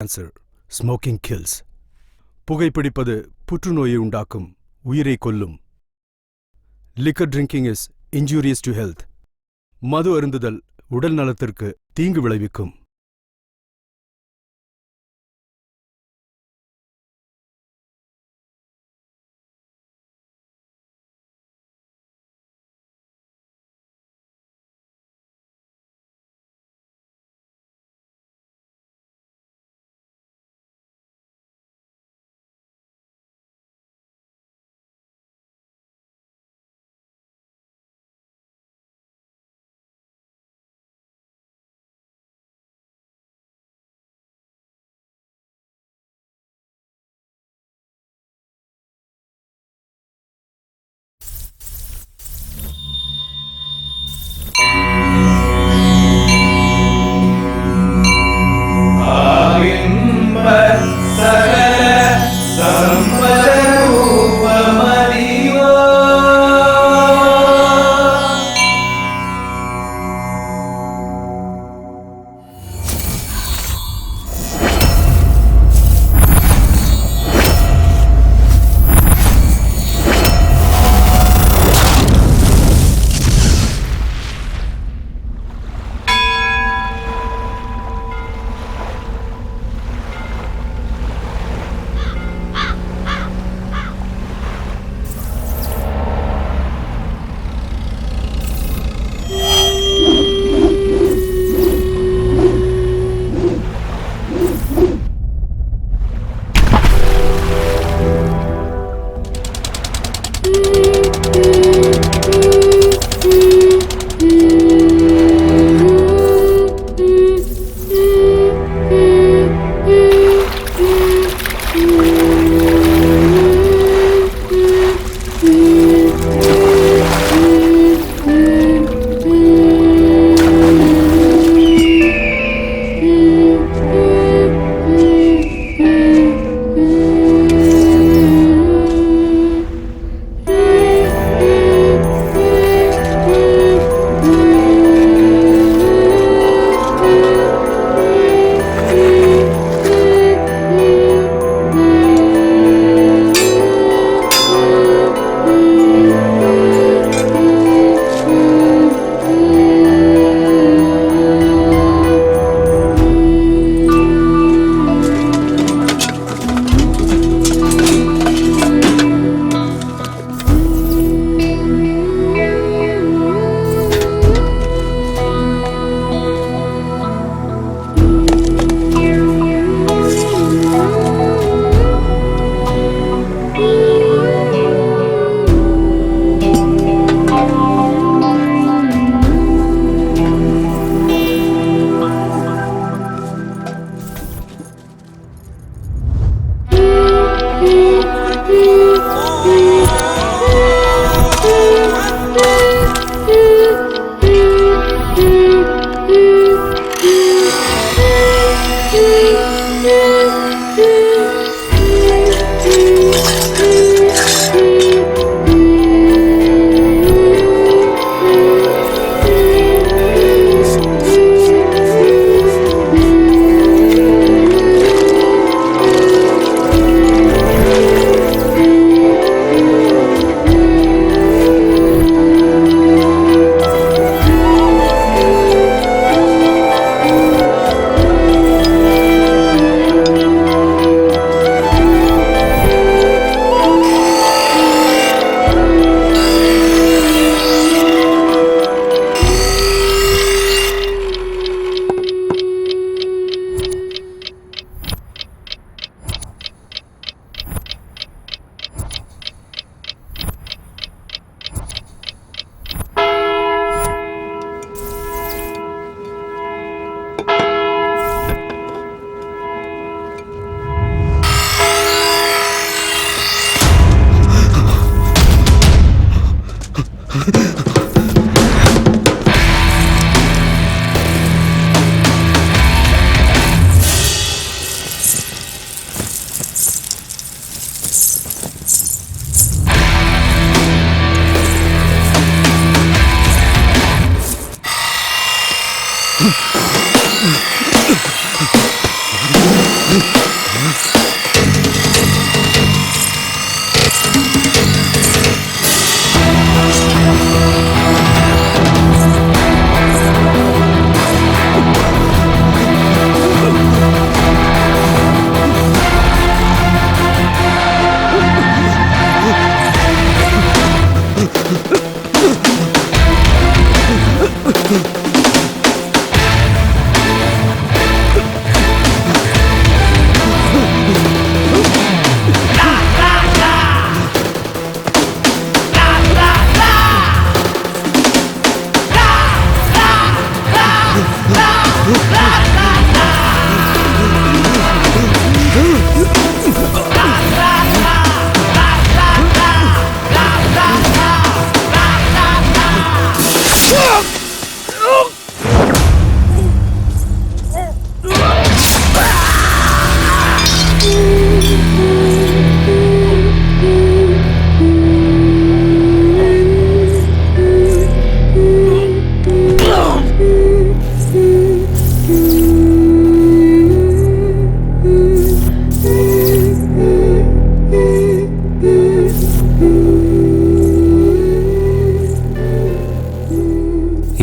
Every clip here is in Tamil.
கேன்சர். Smoking kills. புகைப்பிடிப்பது புற்றுநோயை உண்டாக்கும், உயிரை கொல்லும். Liquor drinking is injurious to health. மது அருந்துதல் உடல் நலத்திற்கு தீங்கு விளைவிக்கும்.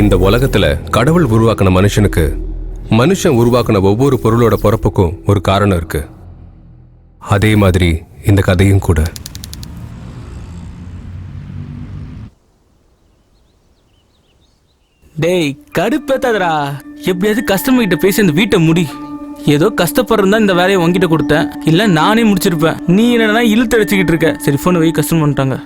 இந்த உலகத்துல கடவுள் உருவாக்கின மனுஷனுக்கு மனுஷன் உருவாக்கின ஒவ்வொரு பொருளோட பிறப்புக்கும் ஒரு காரணம் இருக்கு. அதே மாதிரி இந்த கதையும் கூட. டேய் கடுப்பேத்தாதடா. எப்படியாவது கஸ்டமர் கிட்ட பேசி அந்த வீட்டை முடி. ஏதோ கஷ்டப்படுறதா இந்த வேலையை உங்ககிட்ட கொடுத்தேன், இல்ல நானே முடிச்சிருப்பேன். நீ என்னன்னா இழுத்து அடிச்சுக்கிட்டு இருக்க. சரி போன் வை, கஸ்டமர் பண்ணிட்டாங்க.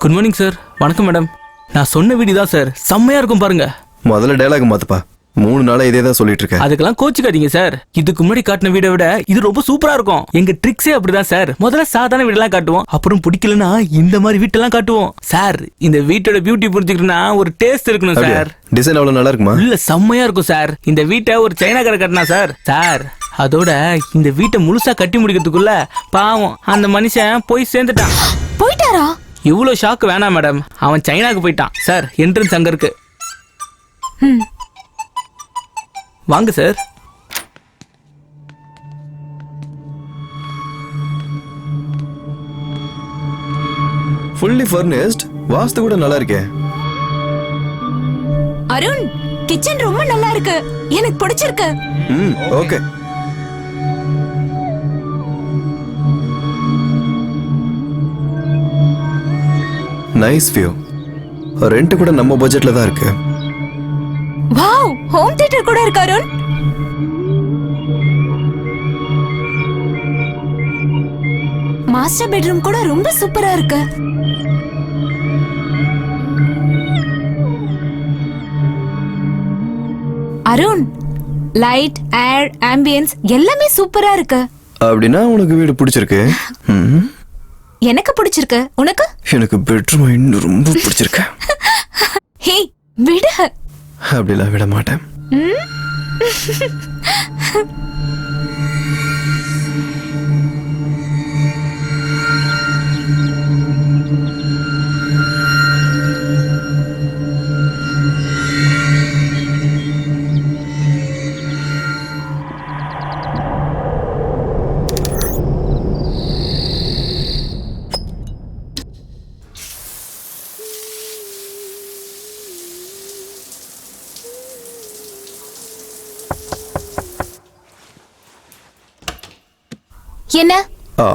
Good morning sir. வணக்கம் மேடம். நான் சொன்ன வீடு தான் சார், செம்மையா இருக்கும் பாருங்க. முதல்ல டயலாக் மாத்துப்பா. 3 நாளா இதே தான் சொல்லிட்டு இருக்கேன். அதுக்கெல்லாம் கோச்சுக்காதீங்க சார். இதுக்கு முன்னாடி காட்டின வீடை விட இது ரொம்ப சூப்பரா இருக்கும். எங்க ட்ரிக்ஸே அப்படிதான் சார். முதல்ல சாதாரண வீடெல்லாம் காட்டுவோம், அப்புறம் பிடிக்கலன்னா இந்த மாதிரி வீட்டெல்லாம் காட்டுவோம். சார் இந்த வீட்டோட பியூட்டி புரிஞ்சுக்கணும்னா ஒரு டேஸ்ட் இருக்கணும் சார். டிசைன் அவ்வளவு நல்லா இருக்குமா? இல்ல செம்மையா இருக்கும் சார். இந்த வீட்டை ஒரு சைனாக்கார கட்டினா சார். சார் அதோட இந்த வீட்டை முழுசா கட்டி முடிக்கிறதுக்குள்ள பாவம் அந்த மனுஷன் போய் சேர்ந்துட்டான். போயிட்டாரா? இவ்வளவு ஷாக் வேணாம் மேடம். அவன் சைனாக்கு போயிட்டான் சார். என்ட்ரன்ஸ் அங்க இருக்கு. வாங்க சார். Fully furnished. வாஸ்து கூட நல்லா இருக்கே. அருண், கிச்சன் ரொம்ப நல்லா இருக்கு. எனக்கு பிடிச்சிருக்கு. ஓகே. Nice view. ரெண்ட் கூட நம்ம பட்ஜெட்ல தான் இருக்கு. வாவ், ஹோம் தியேட்டர் கூட இருக்கு அருண். மாஸ்டர் பெட்ரூம் கூட ரொம்ப சூப்பரா இருக்கு. அருண், லைட், ஏர், ஆம்பியன்ஸ் எல்லாமே சூப்பரா இருக்கு. அப்படின்னா உனக்கு வீடு பிடிச்சிருக்கு? எனக்கு பிடிச்சிருக்கு. உனக்கு? எனக்கு பெட்ரூம் இன்னும் ரொம்ப பிடிச்சிருக்கு. ஹே விடு. அப்படிலாம் விட மாட்டேன். என்ன?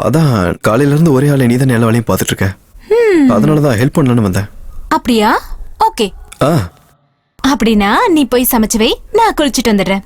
அதான் காலையில இருந்து ஒரே ஆளை நீதான் எல்லா வேலையும் பார்த்துட்டு இருக்க. அதனாலதான் ஹெல்ப் பண்ணலான்னு வந்தேன். அப்படியா? ஓகே. அப்படின்னா நீ போய் சமைச்சு வை, நான் குளிச்சுட்டு வந்துடுறேன்.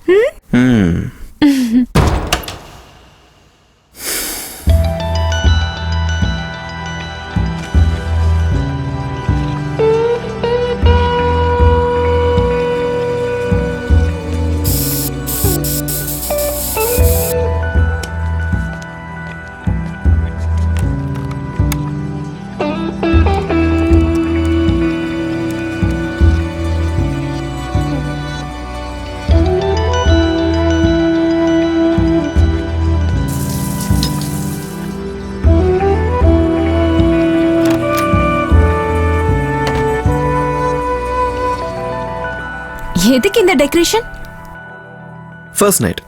எதுக்கு இந்த decoration? First night.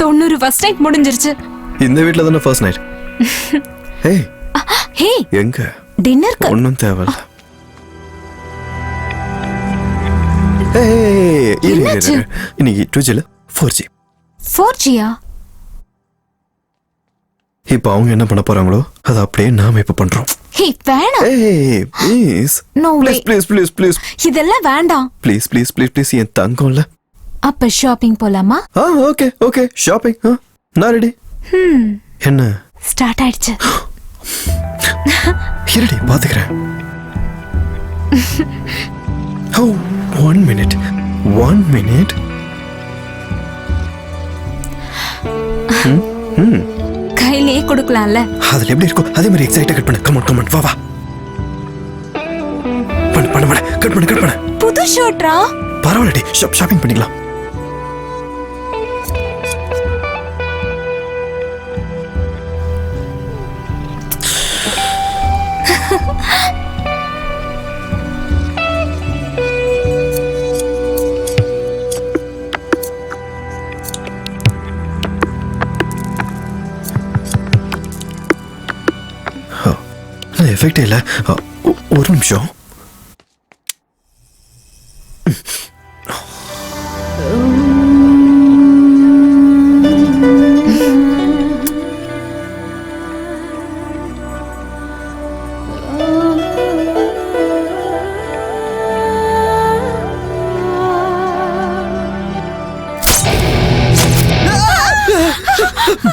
90 first night முடிஞ்சிருச்சு. இந்த வீட்ல தான ஃபர்ஸ்ட் நைட். ஹே எங்க டின்னருக்கு ஒண்ணும் தேவையில்ல. என்னாச்சு? இன்னைக்கு 2G இல்ல 4G. 4Gயா? இப்போ அவங்க என்ன பண்ண போறாங்களோ அது அப்படியே நாம இப்ப பண்றோம். ஹே வேணாம். Please no way. Please please please இதெல்லாம் வேண்டாம். ப்ளீஸ் ப்ளீஸ் ப்ளீஸ் ப்ளீஸ் என் தங்கம்ல. அப்ப ஷாப்பிங் போலாமா? Okay okay shopping. நான் ரெடி. என்ன ஸ்டார்ட் ஆயிடுச்சு. இருடி பாத்துக்கிறேன். Oh, 1 minute. 1 minute. கையிலேயே கொடுக்கலாம்ல. அதுல எப்படி இருக்கும் அதே மாதிரி எக்ஸைட்டா கட் பண்ணு. கம் ஆன் வா வா. பண்ணு கட் பண்ணு. புது ஷர்ட்ரா? பரவாயில்லடி ஷாப்பிங் பண்ணிக்கலாம். எஃபெக்டே இல்லை. ஒரு நிமிஷம்.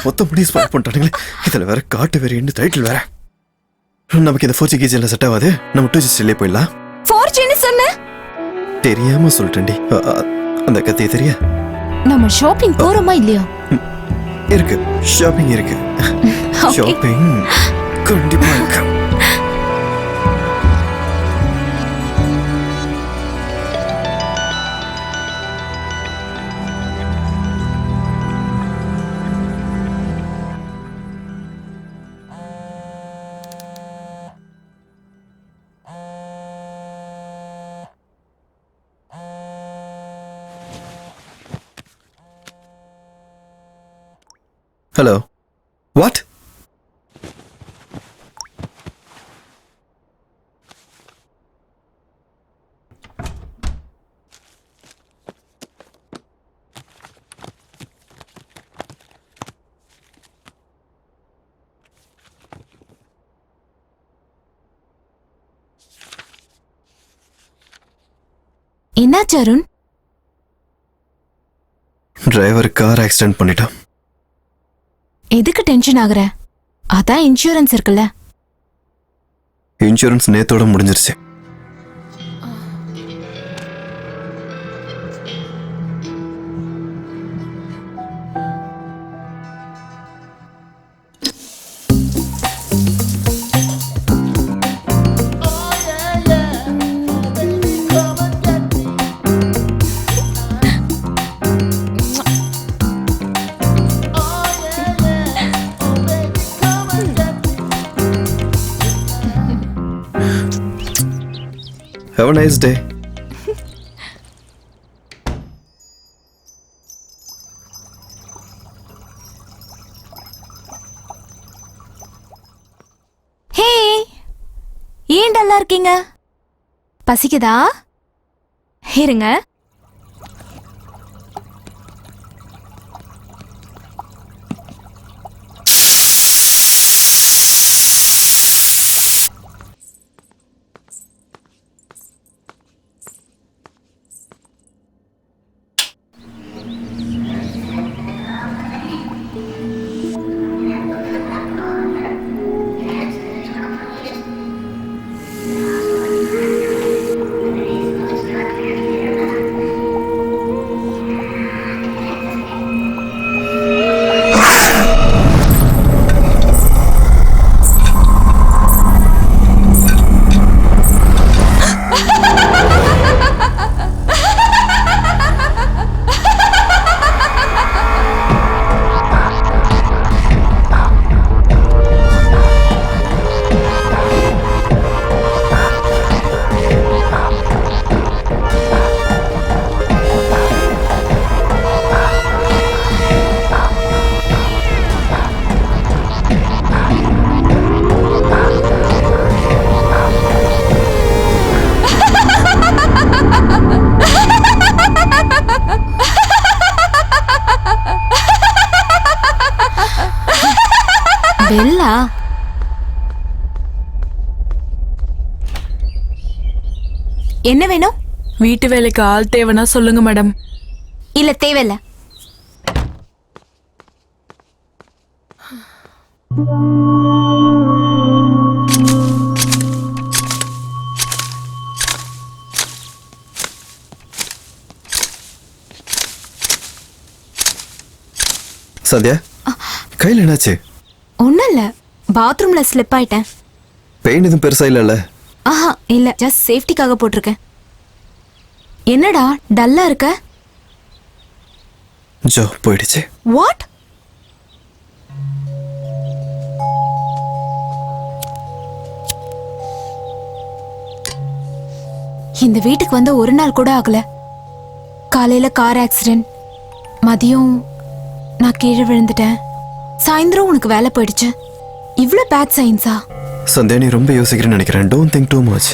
மொத்தப்படி ஸ்பாட் பண்ணிட்டானுங்களே. இதில் வேற காட்டு வேற என்ன டைட்டில் வேற. நமக்கு இந்த 4G கீஜில் செட் ஆகாது. நம்ம 2G ஸ்டில்லே போயிடலாம். 4Gன்னு சொன்ன தெரியாம சொல்லிட்டேன்டி. அந்த கதையை தெரிய நம்ம ஷாப்பிங் போறோமா இல்லையா? இருக்கு, ஷாப்பிங் இருக்கு. ஷாப்பிங் கண்டிப்பா இருக்கு. Hello, what? என்னாச்சு அருண்? டிரைவர் கார் ஆக்சிடென்ட் பண்ணிட்டான். எதுக்கு டென்ஷன் ஆகுற? அதான் இன்சூரன்ஸ் இருக்குல்ல. இன்சூரன்ஸ் நேத்தோட முடிஞ்சிருச்சு. Have a nice day. ஹே, ஏன் டல்லா இருக்கீங்க? பசிக்குதா? இருங்க. பெல்லா, என்ன வேணும்? வீட்டு வேலைக்கு ஆள் தேவைன்னா சொல்லுங்க மேடம். இல்ல தேவையில்ல. சந்தியா, கையில் என்னாச்சு? ஒண்ணும் இல்ல, பாத்ரூம்ல ஸ்லிப் ஆயிட்டேன். பெயின் எதுவும் பெருசா இல்லைல்ல? ஆஹா இல்ல, ஜஸ்ட் சேஃப்டிக்காக போட்டிருக்கேன். என்னடா டல்லா இருக்க? ஜோ போயிடுச்சு. வாட்? இந்த வீட்டுக்கு வந்து ஒரு நாள் கூட ஆகல. காலையில கார் ஆக்சிடென்ட், மதியம் நான் கீழே விழுந்துட்டேன், சாயந்தரம் உனக்கு வேலை போயிடுச்சு. இவ்ளோ பேட் சைன்ஸா? சந்தியா நீ ரொம்ப யோசிக்கிறேன்னு நினைக்கிறேன். Don't think too much.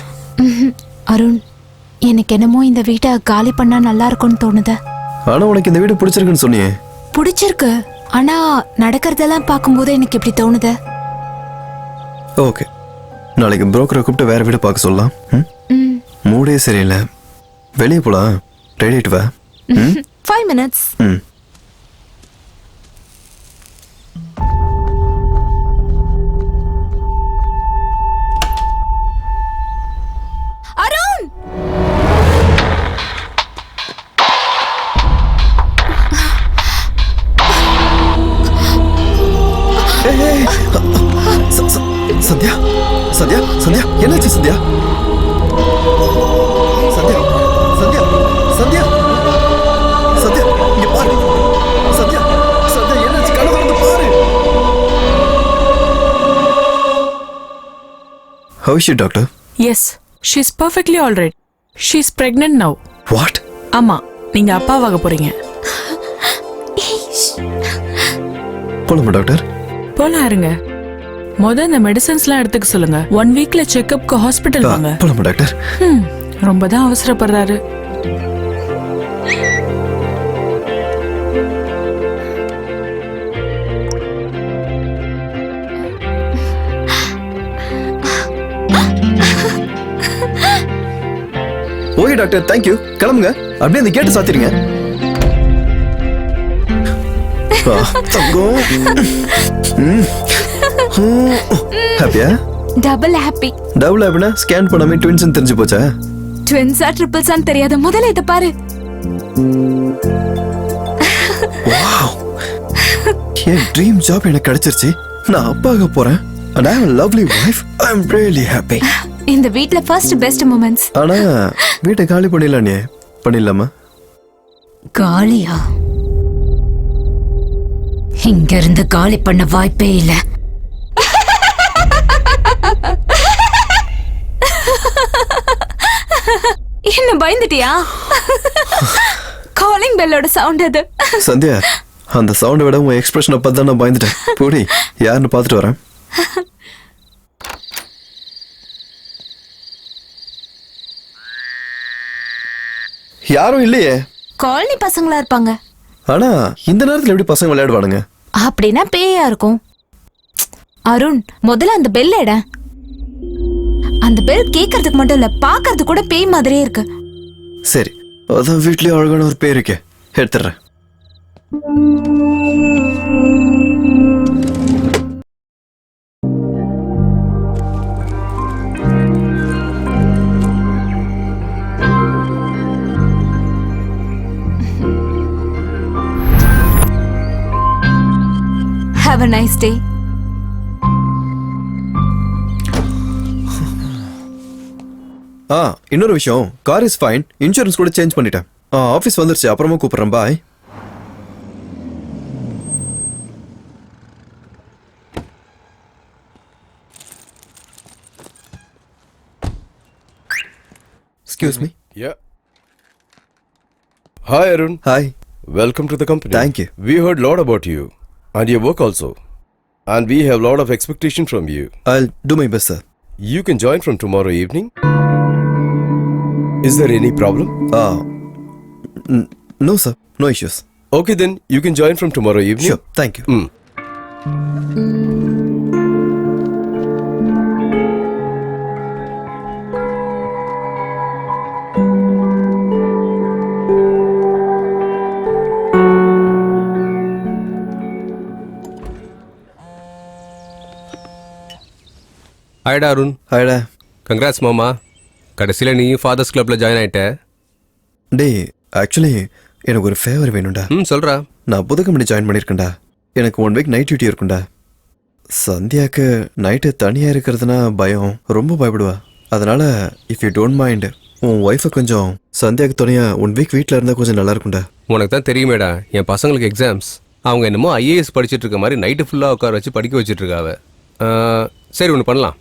Arun, எனக்கு என்னமோ இந்த வீட்டை காலி பண்ணா நல்லா இருக்கும்னு தோணுது. ஆனா உனக்கு இந்த வீடு பிடிச்சிருக்குன்னு சொன்னியே. பிடிச்சிருக்கு, ஆனா நடக்கிறதெல்லாம் பார்க்கும்போது எனக்கு இப்படி தோணுது. ஓகே, நாளைக்கு புரோக்கரை கூப்பிட்டு வேற வீடு பார்க்க சொல்லலாம். மூடே சரியில்லை, வெளியே போலாம். ரெடி ஆயிட்டு வா. 5 minutes. அருண், சந்தியா சந்தியா சந்தியா என்னாச்சு சந்தியா? சந்தியா சந்தியா சந்தியா சந்தியா இங்க பாரு. சந்தியா சந்தியா என்னாச்சு? கண்ணை திறந்து பாரு. How is she, doctor? Yes, she is perfectly all right. She is pregnant now. What? ஆமா, நீங்க அப்பாவாக போறீங்க. போலாமா டாக்டர்? போலாம் இருங்க. இந்த மெடிசன்ஸ்லாம் எடுத்துக்க சொல்லுங்க. 1 வீக்ல செக்அப்க்கு ஹாஸ்பிட்டல் வாங்க. போலாமா டாக்டர்? ரொம்ப தான் அவசரப்படுறாரு. Okay doctor, thank you. கிளம்புங்க, அப்படியே அந்த கேட்டு சாத்திருங்க. ஹாப்பியா? Double happy. டபுள் ஹாப்பினா ஸ்கேன் பண்ணாம ட்வின்ஸ் தெரிஞ்சு போச்சா? ட்வின்ஸா ட்ரிபிள்ஸான்னு தெரியாத, முதல்ல இதை பாரு. வாவ், என் ட்ரீம் ஜாப் எனக்கு கிடைச்சிருச்சு. நான் அப்பாக போறேன். and I have a lovely wife. I am really happy. இந்த வீட்ல ஃபர்ஸ்ட் பெஸ்ட் மூமெண்ட்ஸ். ஆனா வீட்டை காலி பண்ணிடலானே, பண்ணிடலாமா? காலியா? இங்க இருந்து காலி பண்ண வாய்ப்பே இல்ல. என்ன பயந்துட்டியா? காலிங் பெல்லோட சவுண்ட் அது. சந்தியா, அந்த சவுண்டை விட உன் எக்ஸ்பிரஷனை பார்த்து தான் நான் பயந்துட்டேன். போடி, யாருன்னு பார்த்துட்டு வரேன். யாரும் இல்லையே. காலனி பசங்களா இருப்பாங்க. ஆனா இந்த நேரத்துல எப்படி பசங்க விளையாடுவானுங்க? அப்படின்னா பேயா இருக்கும். அருண், முதல்ல அந்த பெல் எட. அந்த பெல் கேட்கறதுக்கு மட்டும் இல்ல, பாக்குறது கூட பேய் மாதிரியே இருக்கு. சரி, அதான் வீட்லயே அழகான ஒரு பேர் இருக்கே, எடுத்துறேன். Have a nice day. இன்னொரு விஷயம், கார் இஸ் ஃபைன், இன்சூரன்ஸ் கூட சேஞ்ச் பண்ணிட்டேன். ஆஃபீஸ் வந்துருச்சு, அப்புறமா கூப்பிடுறேன். பாய். Excuse me. Yeah. Hi, Arun. Hi. Welcome to the company. Thank you. We heard lot about you and your work also. And we have lot of expectation from you. I'll do my best, sir. You can join from tomorrow evening. Is there any problem? No, sir. No issues. Okay, then you can join from tomorrow evening. Sure. Thank you. ஹாய்டா அருண். ஹாய்டா. கங்க்ராட்ஸ் மாமா, கடைசியில் நீயும் ஃபாதர்ஸ் கிளப்பில் ஜாயின் ஆகிட்ட. டேய், ஆக்சுவலி எனக்கு ஒரு ஃபேவர் வேணும்டா. சொல்கிறா. நான் புது கம்பெனி ஜாயின் பண்ணியிருக்கேன்டா. எனக்கு 1 வீக் நைட் டியூட்டி இருக்கும்டா. சந்தியாவுக்கு நைட்டு தனியாக இருக்கிறதுனா பயம், ரொம்ப பயப்படுவா. அதனால் இஃப் யூ டோன்ட் மைண்ட், உன் ஒய்ஃபை கொஞ்சம் சந்தியாவுக்கு துணையாக 1 வீக் வீட்டில் இருந்தால் கொஞ்சம் நல்லா இருக்கும்டா. உனக்கு தான் தெரியுமேடா, என் பசங்களுக்கு எக்ஸாம்ஸ். அவங்க என்னமோ ஐஏஎஸ் படிச்சுட்டு இருக்க மாதிரி நைட்டு ஃபுல்லாக உட்கார வச்சு படிக்க வச்சுட்டு இருக்காவ. சரி, ஒன்று பண்ணலாம்.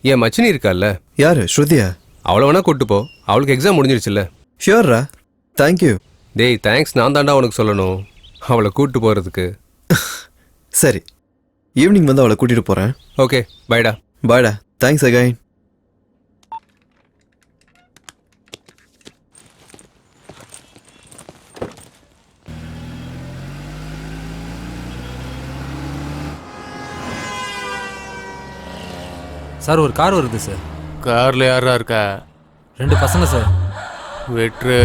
என் மச்சினி இருக்கால்ல? யாரு? ஸ்ருதியா? அவளை வேணா கூட்டு போ, அவளுக்கு எக்ஸாம் முடிஞ்சிருச்சுல்ல. ஷியோர்ரா, தேங்க்யூ. டேய், தேங்க்ஸ் நான் தாண்டா உனக்கு சொல்லணும் அவளை கூட்டு போகிறதுக்கு. சரி, ஈவினிங் வந்து அவளை கூட்டிகிட்டு போகிறேன். ஓகே, பைடா. பாய்டா, தேங்க்ஸ் அகைன். சார் ஒரு கார் வருது சார். கார்ல யாரா இருக்கா? 2 பசங்க சார். வெற்று.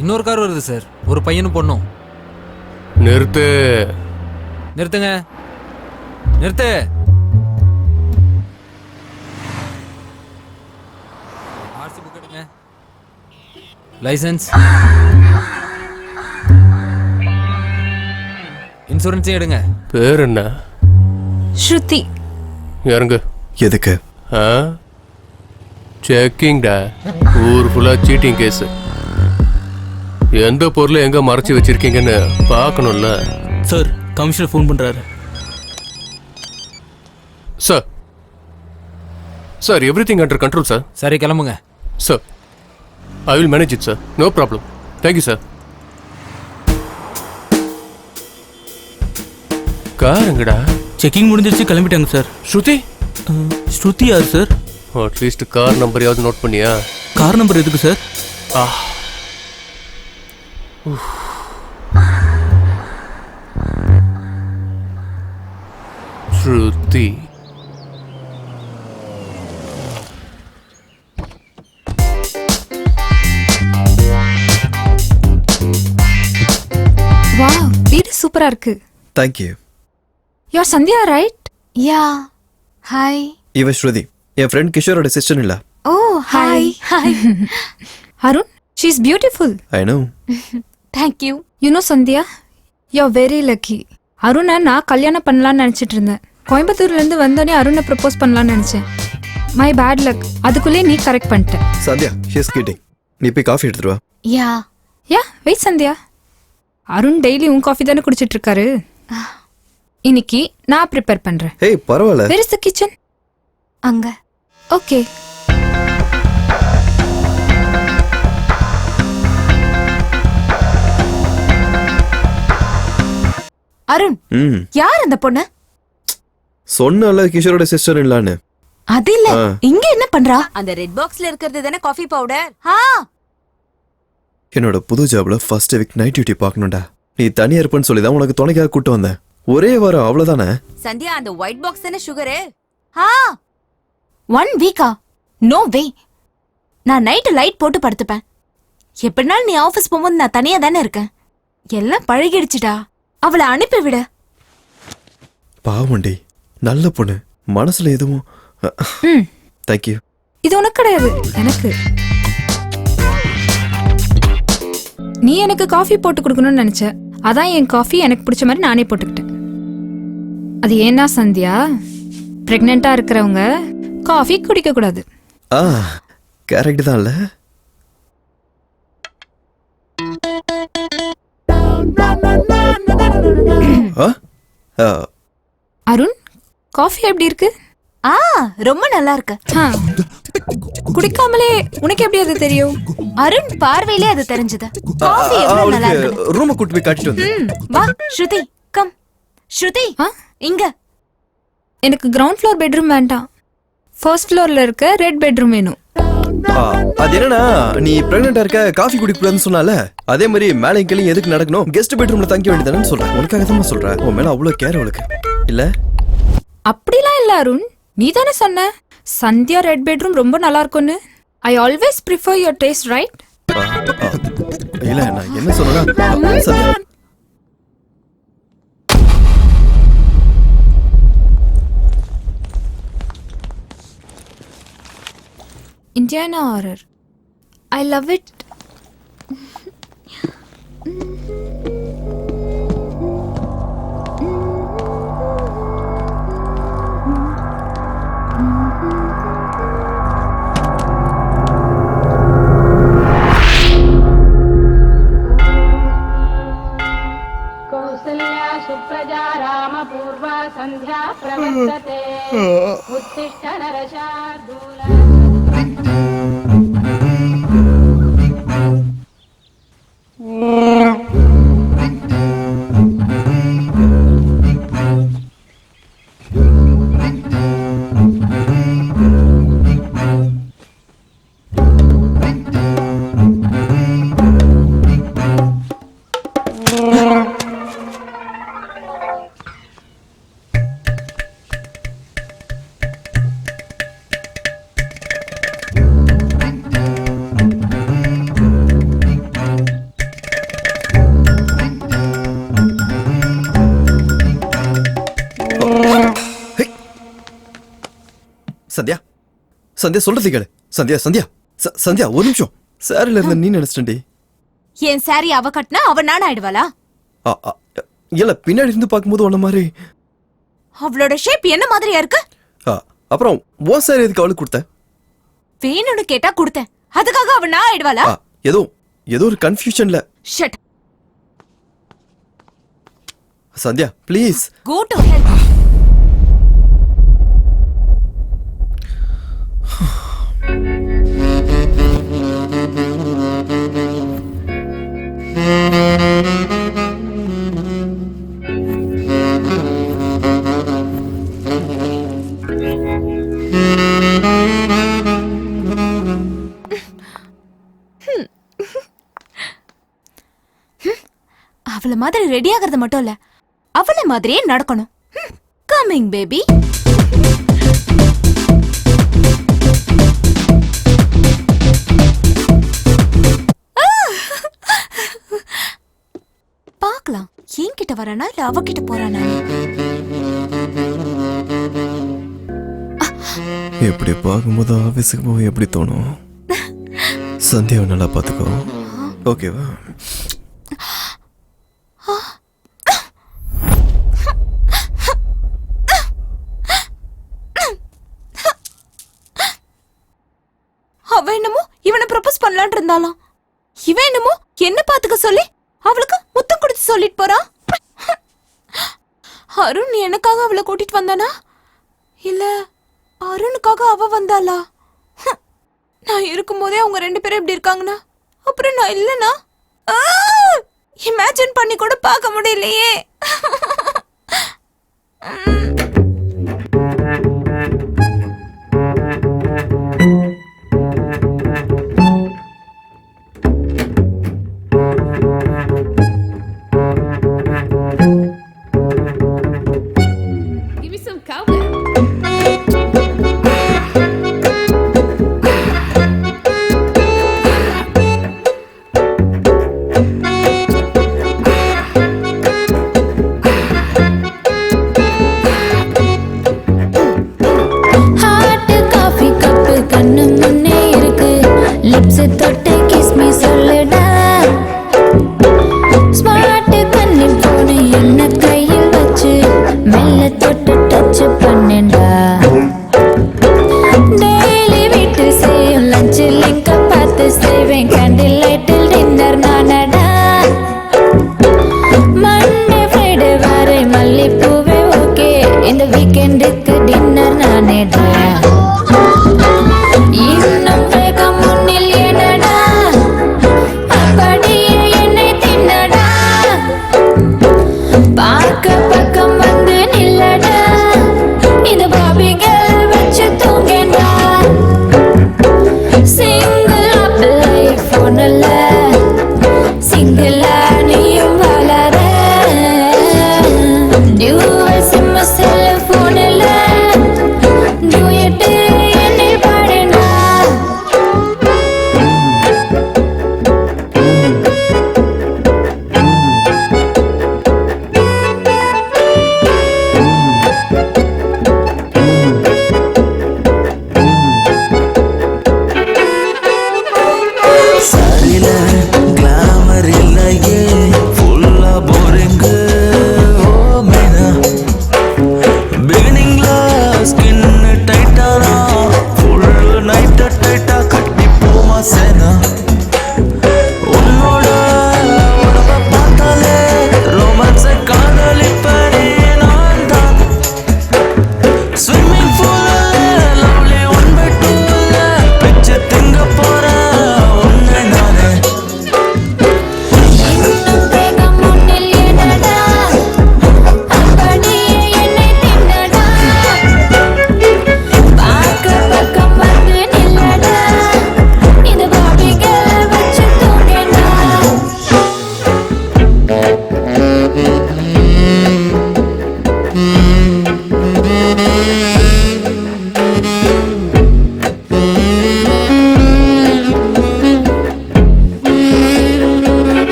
இன்னொரு கார் வருது சார். ஒரு பையனும் பொண்ணும். நிறுத்து. நிறுத்துங்க. நிறுத்து. ஆர்சி புக் எடுங்க. லைசன்ஸ். இன்சூரன்ஸே எடுங்க. பேர் என்ன? ஸ்ருதி. இறங்கு. எதுக்கு? ஆ செக்கிங்டா. ஊர் ஃபுல்லா சீட்டிங் கேஸ். எந்த பொருளை எங்க மறைச்சு வச்சிருக்கீங்கன்னு பார்க்கணும்ல. சார் கமிஷனர் ஃபோன் பண்றாரு. Sir sir everything under control sir. சரி கிளம்புங்க. Sir I will manage it sir. No problem. Thank you sir. Car எங்கடா? செக்கிங் முடிஞ்சிருச்சு, கிளம்பிட்டாங்க சார். ஸ்ருதி? ஸ்ருதி யார் சார்? அட்லீஸ்ட் கார் நம்பரையாவது நோட் பண்ணியா? கார் நம்பர் எதுக்கு சார்? ஸ்ருதி. வாவ், வீடு சூப்பரா இருக்கு. Thank you. You are Sandhya right? Yeah. Hi. இவ ஸ்ருதி, என் ஃப்ரெண்ட் கிஷோரோட சிஸ்டர் இல்ல. Oh hi. Hi. Arun, she is beautiful. I know. Thank you. You know Sandhya, you are very lucky. அருணை நான் கல்யாணம் பண்ணலான்னு நினச்சிட்டு இருந்தேன். கோயம்புத்தூர்லேருந்து வந்தோடனே அருணை ப்ரப்போஸ் பண்ணலான்னு நினச்சேன். My bad luck. அதுக்குள்ளே நீ கரெக்ட் பண்ணிட்ட. Sandhya, she is kidding. நீ போய் காஃபி எடுத்துட்டு வா. Yeah. Yeah, wait Sandhya. Arun daily உன் காஃபி தானே குடிச்சிட்டு இருக்காரு. இன்னைக்கு நான் ப்ரிப்பேர் பண்றேன். ஏய் பரவாயில்ல. Where is the kitchen? அங்க. ஓகே. அருண், யார் அந்த பொண்ணு? சொன்னல கிஷோரோட சிஸ்டர் இல்லன்னு. அது இல்ல, இங்க என்ன பண்றா? அந்த ரெட் பாக்ஸ்ல இருக்கிறது தானே காஃபி பவுடர். என்னோட புது ஜாப்ல ஃபர்ஸ்ட் வீக் நைட் டியூட்டி பார்க்கணும்டா. நீ தனியா இருப்பேன்னு சொல்லி தான் உனக்கு துணைக்காக கூட்டு வந்தேன். ஒரே வாரம் அவ்வளவுதானே. சந்தியா, அந்த ஒயிட் பாக்ஸ் தானே சுகரு? 1 வீக்கா? No way. நான் நைட்டு லைட் போட்டு படுத்துப்பேன். எப்படினாலும் நீ ஆபீஸ் போகும்போது நான் தனியா தானே இருக்கேன். எல்லாம் பழகிடுச்சுடா. அவளை அனுப்பிவிட. பாவண்டி, நல்ல பொண்ணு, மனசுல எதுவும். தேங்க்யூ. இது உனக்கு கிடையாது, எனக்கு. நீ எனக்கு காஃபி போட்டு கொடுக்கணும்னு நினைச்ச. அதான் என் காஃபி எனக்கு பிடிச்ச மாதிரி நானே போட்டுக்கிட்டேன். அது ஏன்னா சந்தியா, பிரெக்னெண்டா இருக்கிறவங்க காஃபி குடிக்க கூடாது. கரெக்ட் தான் இல்ல? அருண், காஃபி எப்படி இருக்கு? ரொம்ப நல்லா இருக்கு. குடிக்காமலே உனக்கு எப்படி அது தெரியும்? அருண் பார்வையிலே அது தெரிஞ்சது. காஃபி எவ்வளவு நல்லா இருக்கு. ரூம் கூட்டி போய் காட்டிட்டு வந்து. வா ஸ்ருதி, கம். ஸ்ருதி, இங்க. எனக்கு கிரவுண்ட் ஃப்ளோர் பெட்ரூம் வேண்டாம். ஃபர்ஸ்ட் ஃப்ளோர்ல இருக்க ரெட் பெட்ரூம் வேணும். அது என்னன்னா, நீ பிரெக்னெண்டா இருக்க, காஃபி குடிக்கூடாதுன்னு சொன்னால, அதே மாதிரி மேலே கீழே எதுக்கு நடக்கணும், கெஸ்ட் பெட்ரூம்ல தங்க வேண்டியதானு சொல்றேன். உனக்காக தான் சொல்றேன். உன் மேல அவ்வளவு கேர் அவளுக்கு இல்ல? அப்படிலாம் இல்ல அருண், நீ தானே சொன்ன சந்தியா ரெட் பெட்ரூம் ரொம்ப நல்லா இருக்கும்னு. I always prefer your taste, right? இல்ல, நான் என்ன சொல்றேன்னா, Indiana horror. I love it. Kausalya Supraja रामपूर्वा सन्ध्या प्रवर्तते उत्तिष्ठ नरशार्दूल. சந்தியா சொல்றது கேளு. சந்தியா சந்தியா சந்தியா ஒரு நிமிஷம். சாரில இருந்த நீ நினைச்சிட்டேன்டி. என் சாரி அவ கட்டினா அவ நான் ஆயிடுவாளா? இல்ல பின்னாடி இருந்து பார்க்கும்போது உன்ன மாதிரி. அவளோட ஷேப் என்ன மாதிரியா இருக்கு? அப்புறம் உன் சாரி எதுக்கு அவளுக்கு கொடுத்த? வேணும்னு கேட்டா கொடுத்தேன். அதுக்காக அவ நான் ஆயிடுவாளா? ஏதோ ஒரு கன்ஃபியூஷன்ல. Shut. Sandhya please. Go to hell. அவள மாதிரி ரெடி ஆகிறது மட்டும் இல்ல, அவள மாதிரியே நடக்கணும். Coming baby. பார்க்கலாம் என்கிட்ட வரானா இல்ல அவகிட்ட போறானா. எப்படி பார்க்கும்போது ஆஃபீஸுக்கு போக எப்படி தோணும்? சந்தியாவை நல்லா பார்த்துக்கோ, ஓகேவா? அவ என்னமோ இவனை ப்ரப்போஸ் பண்ணலான் இருந்தாலும் இவன் என்னமோ என்ன பாத்துக்க சொல்லி அவளுக்கு முத்தம் கொடுத்து சொல்லிட்டு போறான். அருண் எனக்காக அவளை கூட்டிட்டு வந்தானா இல்ல அருணுக்காக அவ வந்தாளா? நான் இருக்கும்போதே அவங்க 2 பேரும் எப்படி இருக்காங்கன்னா அப்புறம் நான் இல்லனா இமேஜின் பண்ணி கூட பார்க்க முடியலையே.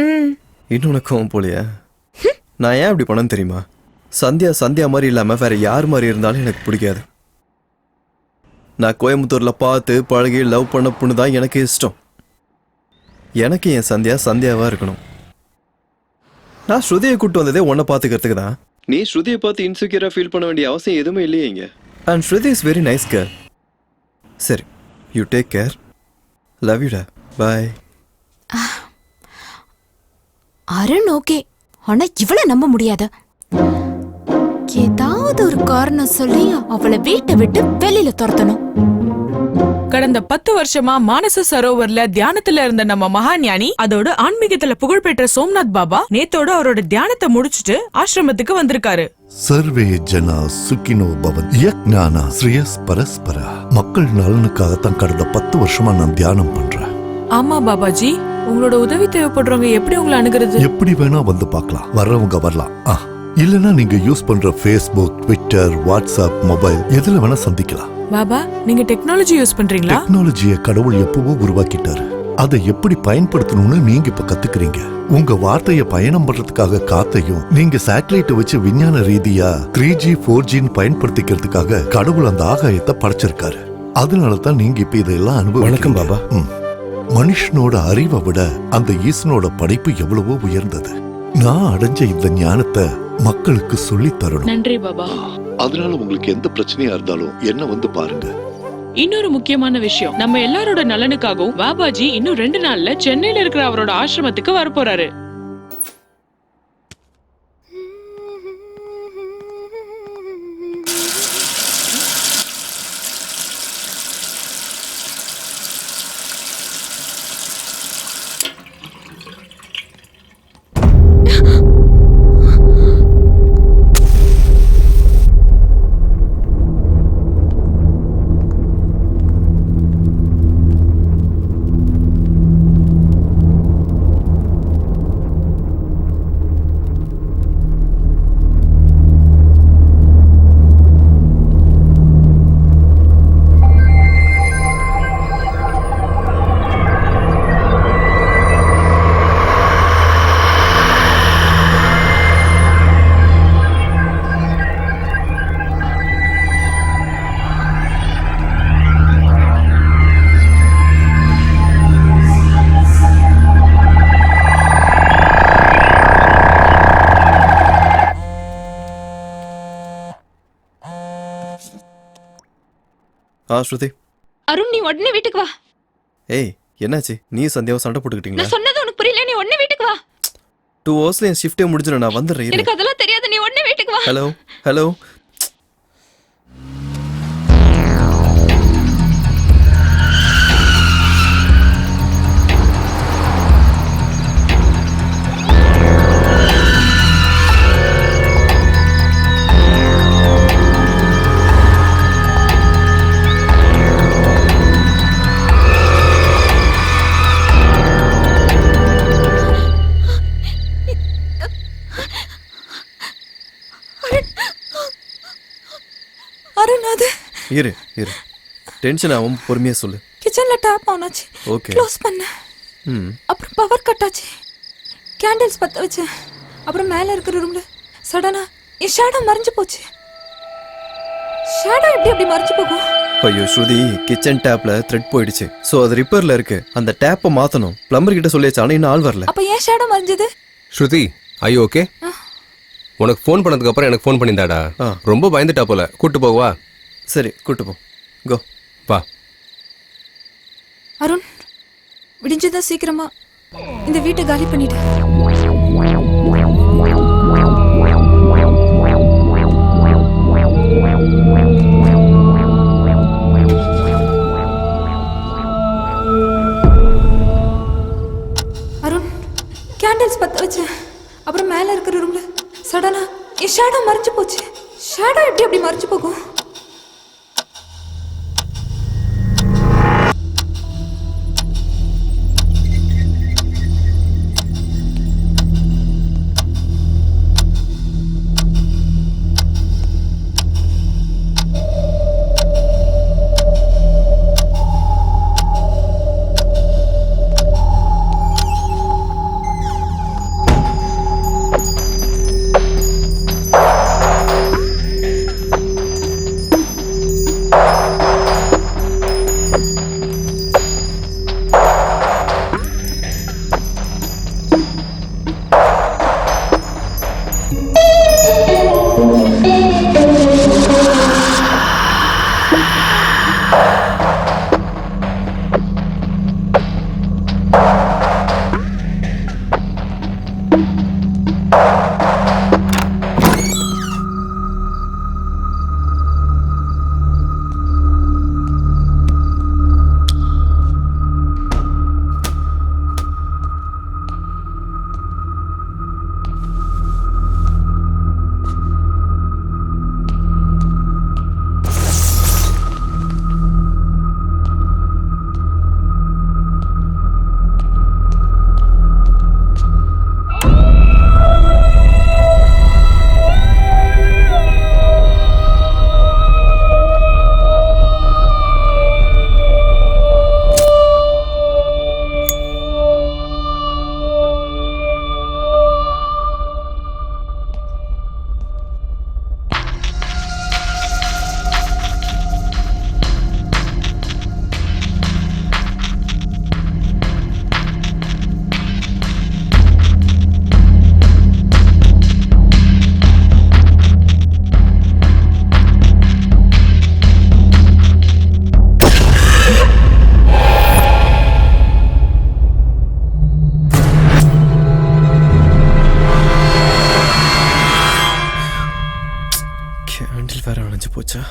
ம். இன்னும் உனக்கு கோவம் போலையா? நான் ஏன் அப்படி பண்ணேன்னு தெரியுமா? சந்தியா மாதிரி இல்லாமல் வேற யார் மாதிரி இருந்தாலும் எனக்கு பிடிக்காது. நான் கோயம்புத்தூரில் பார்த்து பழகி லவ் பண்ண பொண்ணு தான் எனக்கு இஷ்டம். எனக்கு என் சந்தியாவாக இருக்கணும். நான் ஸ்ருதியை கூப்பிட்டு வந்ததே உன்னை பார்த்துக்கிறதுக்கு தான். நீ ஸ்ருதியை பார்த்து இன்செக்யூராக ஃபீல் பண்ண வேண்டிய அவசியம் எதுவுமே இல்லையே இங்கே. And Shruti is very nice care. சரி, யூ டேக் கேர். லவ் யூடா. பாய். அருண் ஓகே, ஆனா இவளை நம்ப முடியாது. ஏதாவது ஒரு காரணம் சொல்லி அவளை வீட்டை விட்டு வெளியில துரத்தணும். கடந்த 10 வருஷமா மானச சரோவர்ல தியானத்துல இருந்த நம்ம மகாஞானி, அதோட ஆன்மீகத்துல புகழ்பெற்ற சோம்நாத் பாபா நேத்தோட அவரோட தியானத்தை முடிச்சுட்டு ஆசிரமத்துக்கு வந்திருக்காரு. சர்வே ஜனா சுகினோ பவன் யக்ஞானா ஸ்ரேயஸ் பரஸ்பரா. மக்கள் நலனுக்காகத்தான் கடந்த 10 வருஷமா நான் தியானம் பண்றேன். ஆமா பாபாஜி, உங்களோட உதவி தேவைப்படுறவங்க எப்படி உங்களை அணுகிறது? எப்படி வேணா வந்து பார்க்கலாம், வர்றவங்க வரலாம். இல்லனா நீங்க யூஸ் பண்ற ஃபேஸ்புக், ட்விட்டர், வாட்ஸ்அப், மொபைல் எதுல வேணா சந்திக்கலாம். பாபா, நீங்க டெக்னாலஜி யூஸ் பண்றீங்களா? டெக்னாலஜியை கடவுள் எப்பவோ உருவாக்கிட்டாரு. அதை எப்படி பயன்படுத்தணும்னு நீங்க இப்ப கத்துக்கிறீங்க. உங்க வார்த்தையை பயணம் பண்றதுக்காக காத்தையும் நீங்க சேட்டலைட்டை வச்சு விஞ்ஞான ரீதியா 3G 4G பயன்படுத்திக்கிறதுக்காக கடவுள் அந்த ஆகாயத்தை படைச்சிருக்காரு. அதனாலதான் நீங்க இப்ப இதெல்லாம் வணக்கம் பாபா. மனுஷனோட அறிவை விட அந்த ஈசனோட படைப்பு எவ்வளவோ உயர்ந்தது. நான் அடைஞ்ச இந்த ஞானத்தை மக்களுக்கு சொல்லி தரணும். நன்றி பாபா. அதனால உங்களுக்கு எந்த பிரச்சனையா இருந்தாலும் என்ன வந்து பாருங்க. இன்னொரு முக்கியமான விஷயம், நம்ம எல்லாரோட நலனுக்காகவும் பாபாஜி இன்னும் 2 நாள்ல சென்னையில இருக்கிற அவரோட ஆசிரமத்துக்கு வரப்போறாரு. ஸ்ருதி. அருண், நீ உடனே வீட்டுக்கு வா. ஏய், என்னாச்சு? நீ சந்தியாவும் சண்டை போட்டுக்கிட்டீங்களா? நான் சொன்னது உனக்கு புரியல. நீ உடனே வீட்டுக்கு வா. 2 ஹவர்ஸ்ல என் ஷிஃப்டே முடிஞ்சிடும். நான் வந்துடுறேன். எனக்கு அதெல்லாம் தெரியாது. நீ உடனே வீட்டுக்கு வா. ஹலோ. அருண், அது இரு. டென்ஷன் ஆகும், பொறுமையா சொல்லு. கிச்சன்ல டேப் ஆன் ஆச்சு. ஓகே. க்ளோஸ் பண்ண. அப்புறம் பவர் கட் ஆச்சு. கேண்டில்ஸ் பத்த வச்சேன். அப்புறம் மேல இருக்கிற ரூம்ல சடனா என் ஷேடோ மறைஞ்சு போச்சு. ஷேடோ எப்படி மறைஞ்சு போகும்? ஐயோ ஸ்ருதி, கிச்சன் டேப்ல த்ரெட் போயிடுச்சு. சோ அது ரிப்பேர்ல இருக்கு. அந்த டேப்பை மாத்தணும். பிளம்பர் கிட்ட சொல்லியாச்சு, ஆனா இன்னும் ஆள் வரல. அப்ப ஏன் ஷேடோ மறைஞ்சது? ஸ்ருதி, ஐயோ ஓகே. உனக்கு ஃபோன் பண்ணதுக்கு அப்புறம் எனக்கு ஃபோன் பண்ணியிருந்தாடா. ரொம்ப பயந்துட்டா போல. கூட்டு போவா? சரி, கூட்டு போ. கோ. வா. அருண், விடிஞ்சதா சீக்கிரமா இந்த வீட்டை காலி பண்ணிட்டு. அருண், கேண்டில்ஸ் பத்த வச்சேன். அப்புறம் மேல இருக்கிற ரூம்ல சடனா என் ஷேடோ மறைஞ்சு போச்சு. ஷேடோ எப்படி மறைஞ்சு போகும்? தொலைஞ்சு போச்சா?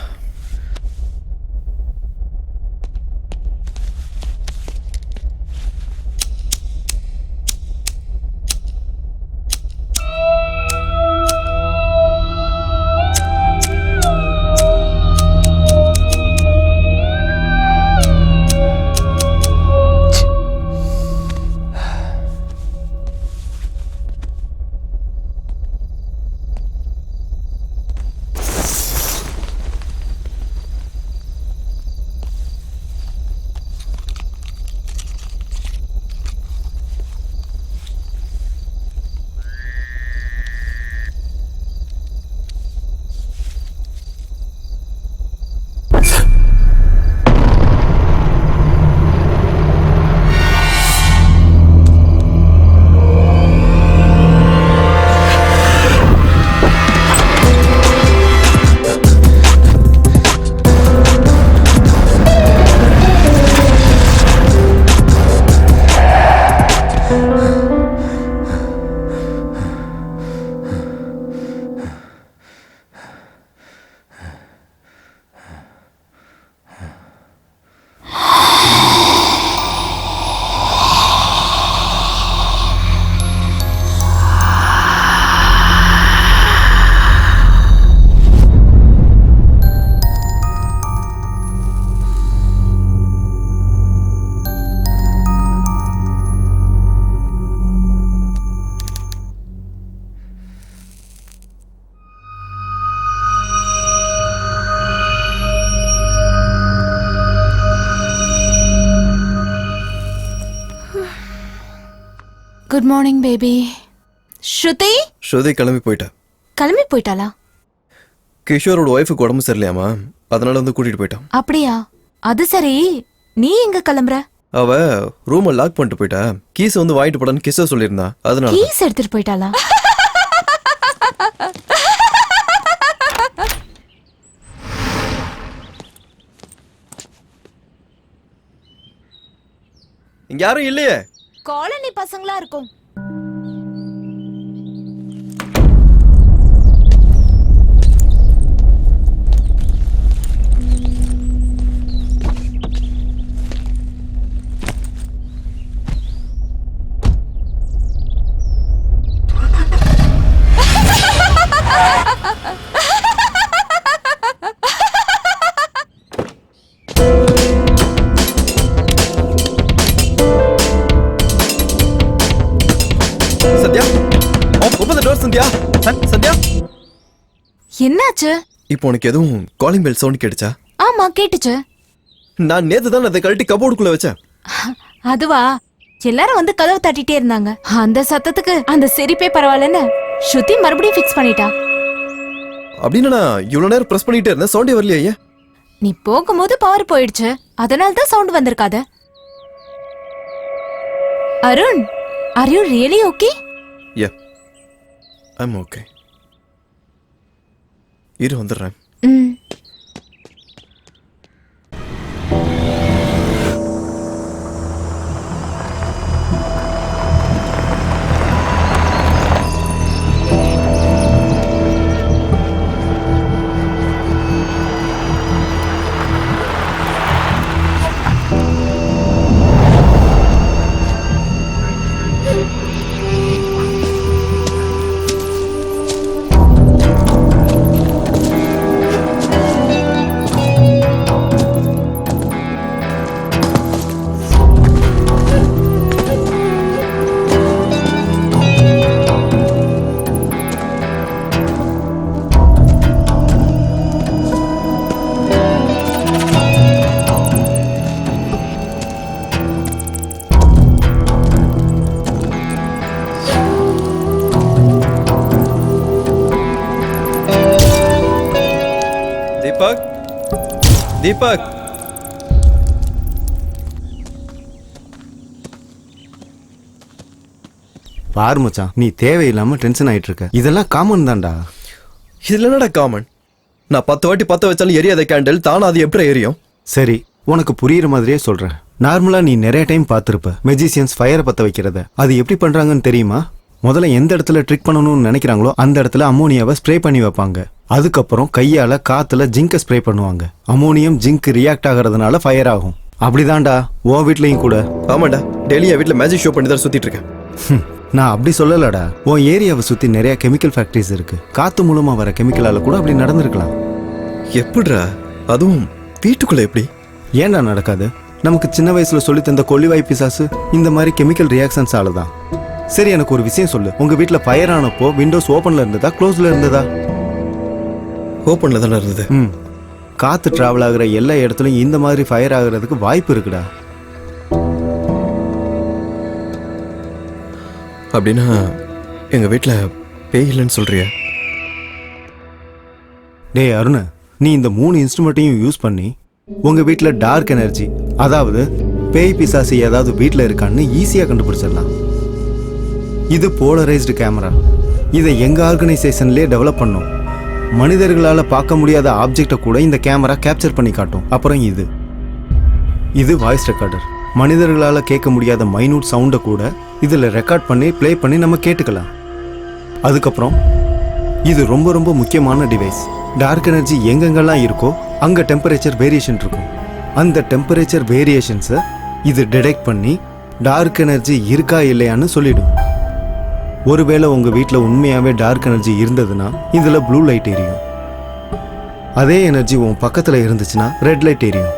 Good morning baby. ஸ்ருதி கிளம்பி போயிட்டா. கிளம்பி போயிட்டாளா? கிஷோரோட ஒய்ஃபுக்கு உடம்பு சரியில்லையாமா, அதனால வந்து கூட்டிட்டு போயிட்டான். அப்படியா? அது சரி, நீ எங்க கிளம்புற? அவ ரூமை லாக் பண்ணிட்டு போயிட்டா. கீஸ் வந்து வாங்கிட்டு போடான்னு கிஷோர் சொல்லியிருந்தா, அதனால. கீஸ் எடுத்துட்டு போயிட்டாளா? இங்க யாரும் இல்லையே. காலனி பசங்களா இருக்கும். என்னாச்சு? இப்போ உனக்கு எதுவும் காலிங் பெல் சவுண்ட் கேட்டுச்சா? ஆமா கேட்டுச்சு. நான் நேத்து தான் அதை கழட்டி கபோர்டுக்குள்ள வச்சேன். அதுவா? எல்லாரும் வந்து கதவு தட்டிட்டே இருந்தாங்க. அந்த சத்தத்துக்கு அந்த சிரிப்பே பரவாயில்லன்னு ஸ்ருதி மறுபடியும் ஃபிக்ஸ் பண்ணிட்டா. அப்படின்னா நான் இவ்வளவு நேரம் பிரஸ் பண்ணிட்டே இருந்தேன், சவுண்டே வரலையே. நீ போகும்போது பவர் போயிடுச்சு, அதனால தான் சவுண்ட் வந்திருக்காது. Arun, are you really okay? Yeah, I'm okay. இரு வந்துடுறேன். தீபக், பாரு மச்சான், நீ தேவையில்லாம டென்ஷன் ஆயிட்டு இருக்க. இதெல்லாம் காமன் தான்டா. இதுல என்னடா காமன்? நான் 10 வாட்டி 10 வச்சாலும் எரியாத கேண்டில் தானா அது எப்படி எரியும்? சரி, உனக்கு புரியுற மாதிரியே சொல்றேன். நார்மலா நீ நிறைய டைம் பார்த்திருப்ப மெஜிசியன்ஸ் ஃபயரை பத்த வைக்கிறத. அது எப்படி பண்றாங்கன்னு தெரியுமா? முதல்ல எந்த இடத்துல ட்ரிக் பண்ணணும்னு நினைக்கிறாங்களோ அந்த இடத்துல அமோனியாவை ஸ்ப்ரே பண்ணி வைப்பாங்க. அதுக்கப்புறம் கையால காத்துல ஜிங்கை ஸ்ப்ரே பண்ணுவாங்க. அமோனியம் ஜிங்க் ரியாக்ட் ஆகிறதுனால ஃபயர் ஆகும். அப்படிதான்டா உன் வீட்லயும் கூட. ஆமாண்டா, டெய்லி என் வீட்டில் மேஜிக் ஷோ பண்ணி தான் சுத்திட்டு இருக்கேன். நான் அப்படி சொல்லலடா. உன் ஏரியாவை சுத்தி நிறைய கெமிக்கல் ஃபேக்டரிஸ் இருக்கு. காத்து மூலமா வர கெமிக்கலால கூட அப்படி நடந்திருக்கலாம். எப்படிடா? அதுவும் வீட்டுக்குள்ள எப்படி? ஏன்டா நடக்காது? நமக்கு சின்ன வயசுல சொல்லி தந்த கொல்லிவாய் பிசாசு இந்த மாதிரி கெமிக்கல் ரியாக்ஷன்ஸ் ஆளுதான். சரி, எனக்கு ஒரு விஷயம் சொல்லு. உங்க வீட்டுல ஃபயர் ஆனப்போ விண்டோஸ் ஓப்பன்ல இருந்ததா க்ளோஸ்ல இருந்ததா? ஓப்பன்ல தானே இருந்தது. காத்து டிராவல் ஆகுற எல்லா இடத்துலயும் இந்த மாதிரி ஃபயர் ஆகுறதுக்கு வாய்ப்பு இருக்குடா. அப்படின்னா எங்க வீட்டுல பேய் இல்லைன்னு சொல்றியா? டேய் அருண், நீ இந்த 3 இன்ஸ்ட்ருமெண்ட்டையும் யூஸ் பண்ணி உங்க வீட்டுல டார்க் எனர்ஜி, அதாவது பேய் பிசாசு ஏதாவது வீட்டுல இருக்கான்னு ஈஸியா கண்டுபிடிச்சிடலாம். இது போலரைஸ்டு கேமரா. இதை எங்க ஆர்கனைசேஷன்லயே டெவலப் பண்ணோம். மனிதர்களால பார்க்க முடியாத ஆப்ஜெக்டை கூட இந்த கேமரா கேப்சர் பண்ணி காட்டும். அப்புறம் இது வாய்ஸ் ரெக்கார்டர். மனிதர்களால கேட்க முடியாத மைனூட் சவுண்டை கூட இதுல ரெக்கார்ட் பண்ணி ப்ளே பண்ணி நம்ம கேட்டுக்கலாம். அதுக்கப்புறம் இது ரொம்ப ரொம்ப முக்கியமான டிவைஸ். டார்க் எனர்ஜி எங்கெங்கெல்லாம் இருக்கோ அங்க டெம்பரேச்சர் வேரியேஷன் இருக்கும். அந்த டெம்பரேச்சர் வேரியேஷன்ஸை இது டிடெக்ட் பண்ணி டார்க் எனர்ஜி இருக்கா இல்லையான்னு சொல்லிடும். ஒருவேளை உங்க வீட்டில் உண்மையாவே டார்க் எனர்ஜி இருந்ததுன்னா இதுல ப்ளூ லைட் எரியும். அதே எனர்ஜி உன் பக்கத்துல இருந்துச்சுன்னா ரெட் லைட் எரியும்.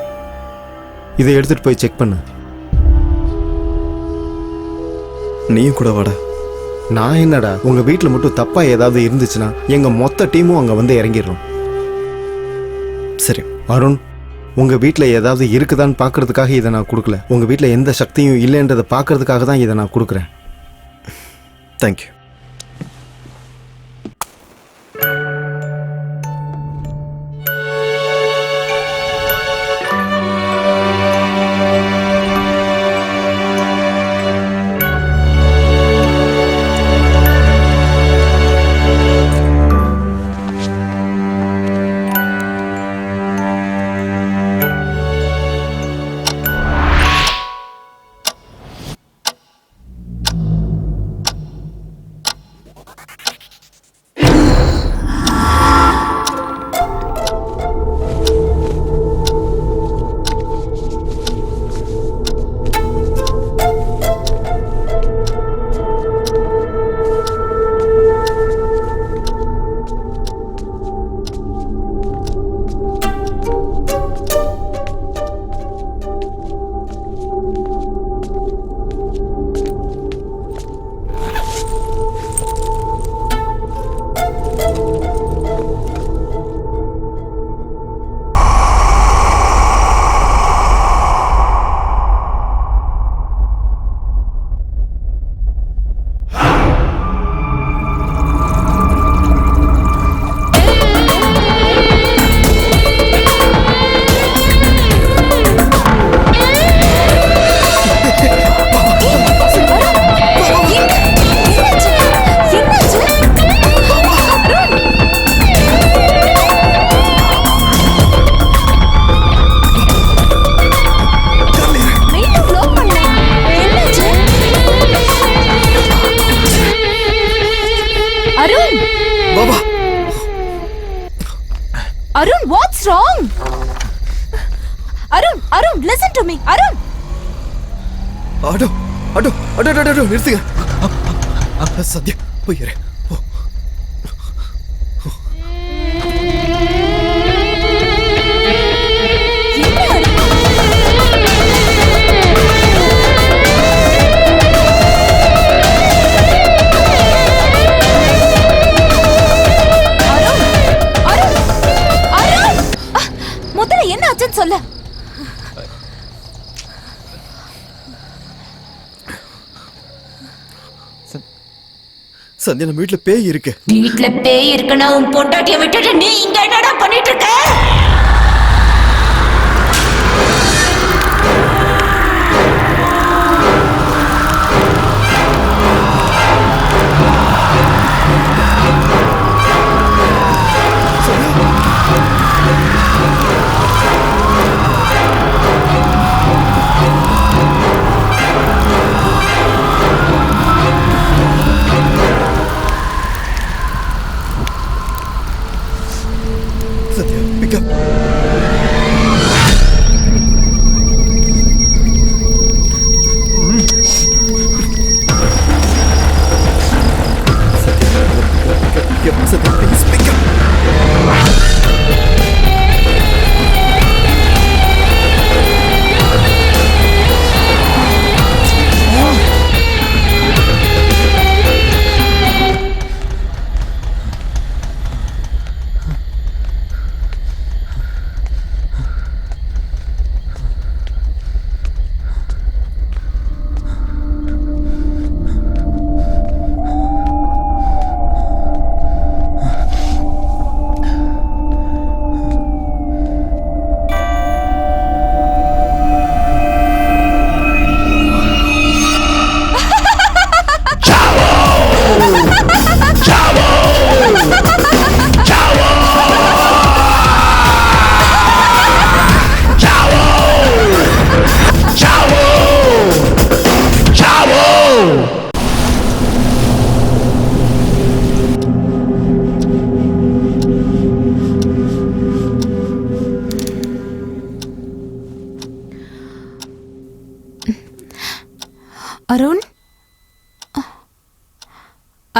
இதை எடுத்துட்டு போய் செக் பண்ணு. நீயும் கூட வாடா. நான் என்னடா, உங்க வீட்டில் மட்டும் தப்பா ஏதாவது இருந்துச்சுன்னா எங்க மொத்த டீமும் அங்க வந்து இறங்கிடுறோம். சரி அருண், உங்க வீட்டில் ஏதாவது இருக்குதான்னு பார்க்கறதுக்காக இதை நான் கொடுக்கல. உங்க வீட்டில் எந்த சக்தியும் இல்லைன்றதை பார்க்கறதுக்காக தான் இதை நான் கொடுக்குறேன். Thank you. Arun, what's wrong? Arun, listen to me. Arun! நிறுத்துங்க. சத்யா போயிரு. முதல்ல என்ன ஆச்சுன்னு சொல்ல. சந்தியா, நம்ம வீட்டுல பேய் இருக்கு. வீட்டுல பேய் இருக்குன்னா உன் பொண்டாட்டியை விட்டுட்டு நீ இங்க என்னடா பண்ணிட்டு இருக்க?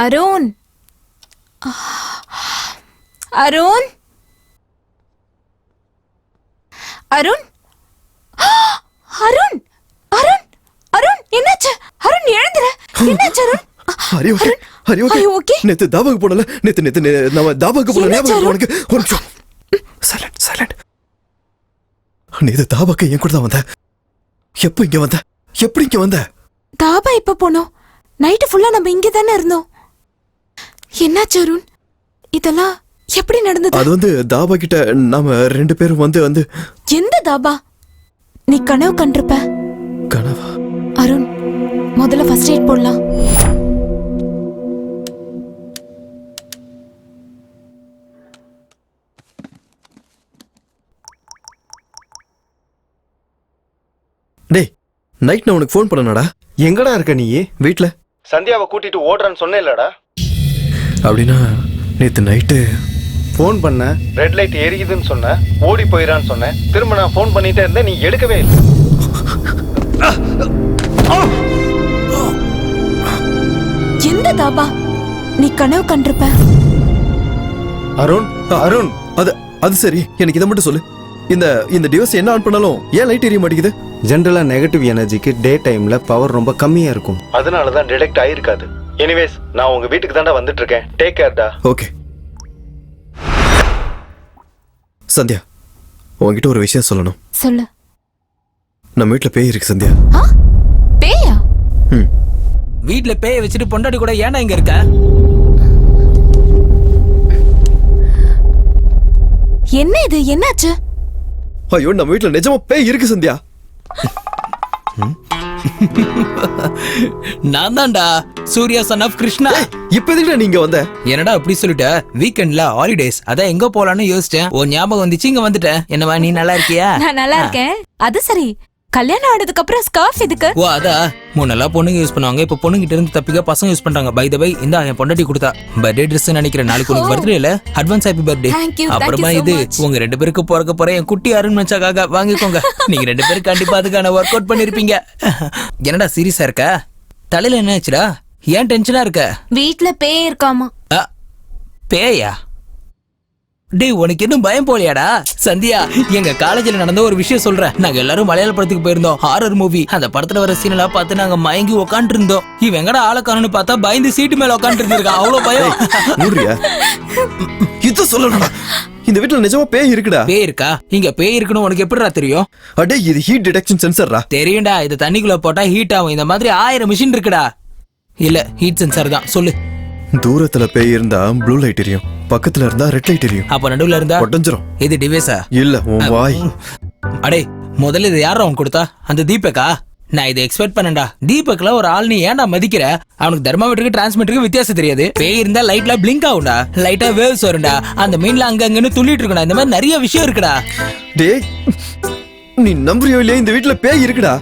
அருண் அருண் அருண் அருண் அருண் அருண் என்னாச்சு? அருண் எழுந்துற. என்னாச்சு Arun? Hari okay Hari okay okay. நேத்து தாபாக்கு போனல நேத்து நம்ம தாபாக்கு போன ஞாபகம் உனக்கு? ஒரு நிமிஷம் சைலண்ட் சைலண்ட். நேத்து தாபாக்கு என் கூட தான் வந்த. எப்போ இங்க வந்த? எப்படி இங்க வந்த? தாபா இப்ப போனோம். நைட்டு ஃபுல்லா நம்ம இங்க தானே இருந்தோம். என்னாச்சு அருண்? இதெல்லாம் எப்படி நடந்தது? அது வந்து தாபா கிட்ட நாம 2 பேரும் வந்து எந்த தாபா? நீ கனவு கண்டிருப்ப. கனவா? அருண் முதல்ல ஃபர்ஸ்ட் எய்ட் போடலாம். டேய் நைட் நான் உனக்கு ஃபோன் பண்ணனடா. எங்கடா இருக்க நீ? வீட்ல. சந்தியாவை கூட்டிட்டு ஓடுறான்னு சொன்னே இல்லடா. அப்படின்னா நேத்து நைட்டு ஃபோன் பண்ண, ரெட் லைட் எரியுதுன்னு சொன்ன, ஓடி போயிடான்னு சொன்னேன். திரும்ப நான் ஃபோன் பண்ணிட்டே இருந்தேன், நீ எடுக்கவே இல்லை. எந்த தாபா? நீ கனவு கண்டிருப்ப. அருண் அருண் அது சரி, எனக்கு இதை மட்டும் சொல்லு. இந்த டிவைஸ் என்ன ஆன் பண்ணாலும் ஏன் லைட் எரிய மாட்டேங்குது? ஜென்ரலா நெகட்டிவ் எனர்ஜிக்கு டே டைம்ல பவர் ரொம்ப கம்மியா இருக்கும். அதனால தான் டிடெக்ட் ஆயிருக்காது. எனிவேஸ் நான் உங்க வீட்டுக்கு தான்டா வந்துட்டு இருக்கேன். டேக் கேர்டா. ஓகே. சந்தியா, உன்கிட்ட ஒரு விஷயம் சொல்லணும். சொல்லு. நம்ம வீட்டுல பேய் இருக்கு சந்தியா. பேயா? வீட்ல பேய வச்சுட்டு பொண்டாடி கூட ஏன்னா இங்க இருக்க? என்ன இது? என்னாச்சு? ஐயோ, நம்ம வீட்டுல நிஜமா பேய் இருக்கு சந்தியா. நான் தான்டா சூர்யா சன் ஆஃப் கிருஷ்ணா. இப்ப எதுக்குடா நீங்க வந்த? என்னடா அப்படி சொல்லிட்ட? வீக்கெண்ட்ல ஹாலிடேஸ், அதான் எங்க போலான்னு யோசிச்சேன். ஓ ஞாபகம் வந்துச்சு, இங்க வந்துட்டேன். என்னவா நீ நல்லா இருக்கியா? நான் நல்லா இருக்கேன். அது சரி, கல்யாணம் ஆனதுக்கு அப்புறம் ஸ்கார்ஃப் எதுக்கு? ஓ அதா, முன்னெல்லாம் பொண்ணுங்க யூஸ் பண்ணுவாங்க, இப்ப பொண்ணுகிட்ட இருந்து தப்பிக்க பசங்க யூஸ் பண்றாங்க. பை த பை, இந்த என் பொண்டாட்டி கொடுத்தா பர்த்டே ட்ரெஸ் நினைக்கிறேன். நாளைக்கு உனக்கு பர்த்டே இல்ல, அட்வான்ஸ் ஹாப்பி பர்த்டே. அப்புறமா இது உங்க 2 பேருக்கு பிறக்க போற என் குட்டி அருண் மச்சாக்காக வாங்கிக்கோங்க. நீங்க 2 பேரும் கண்டிப்பா அதுக்கான ஒர்க் அவுட் பண்ணிருப்பீங்க. என்னடா சீரியஸா இருக்க? தலையில என்ன ஆச்சுடா? ஏன் டென்ஷனா இருக்க? வீட்ல பேய் இருக்காமா. பேயா? டேய் உனக்கு இன்னும் பயம் போலியாடா? சந்தியா, எங்க காலேஜ்ல நடந்த ஒரு விஷயம் சொல்றேன். நாங்க எல்லாரும் மலையாள படத்துக்கு போயிருந்தோம், ஹாரர் மூவி. அந்த படத்துல வர சீன் எல்லாம் பார்த்து நாங்க மயங்கி உட்காந்து இருந்தோம். இவன் எங்கடா ஆளக்கானு பார்த்தா பயந்து சீட்டு மேல உட்காந்து இருந்திருக்கான். அவ்வளவு பயம். இது சொல்லணும்டா, இந்த வீட்டுல நிஜமா பேய் இருக்குடா. பேய் இருக்கா? இங்க பேய் இருக்குன்னு உனக்கு எப்படிடா தெரியும்? அடே, இது ஹீட் டிடெக்ஷன் சென்சர்டா. தெரியும்டா, இது தண்ணிக்குள்ள போட்டா ஹீட் ஆகும். இந்த மாதிரி 1000 மிஷின் இருக்குடா. இல்ல, ஹீட் சென்சார் தான். சொல்லு. தூரத்துல பேய் இருந்தா ப்ளூ லைட் எரியும், பக்கத்துல இருந்தா ரெட் லைட் எரியும். அப்ப நடுவுல இருந்தா ஒட்டஞ்சிரும். இது டிவைஸா? இல்ல, உன் வாய். அடே, முதல்ல இது யாரா அவன் கொடுத்தா? அந்த தீபக்கா? நான் இதை எக்ஸ்பெக்ட் பண்ணேன்டா. தீபக்ல ஒரு ஆள் நீ ஏன்டா மதிக்கிற? அவனுக்கு தெர்மாமீட்டருக்கு டிரான்ஸ்மிட்டருக்கு வித்தியாசம் தெரியாது. பேய் இருந்தா லைட்ல பிளிங்க் ஆகும்டா, லைட்டா வேவ்ஸ் வரும்டா, அந்த மீன்ல அங்கங்கன்னு துள்ளிட்டு இருக்குடா. இந்த மாதிரி நிறைய விஷயம் இருக்குடா. டேய், நீ நம்புறியோ இல்லையா, இந்த வீட்டுல பேய் இருக்குடா.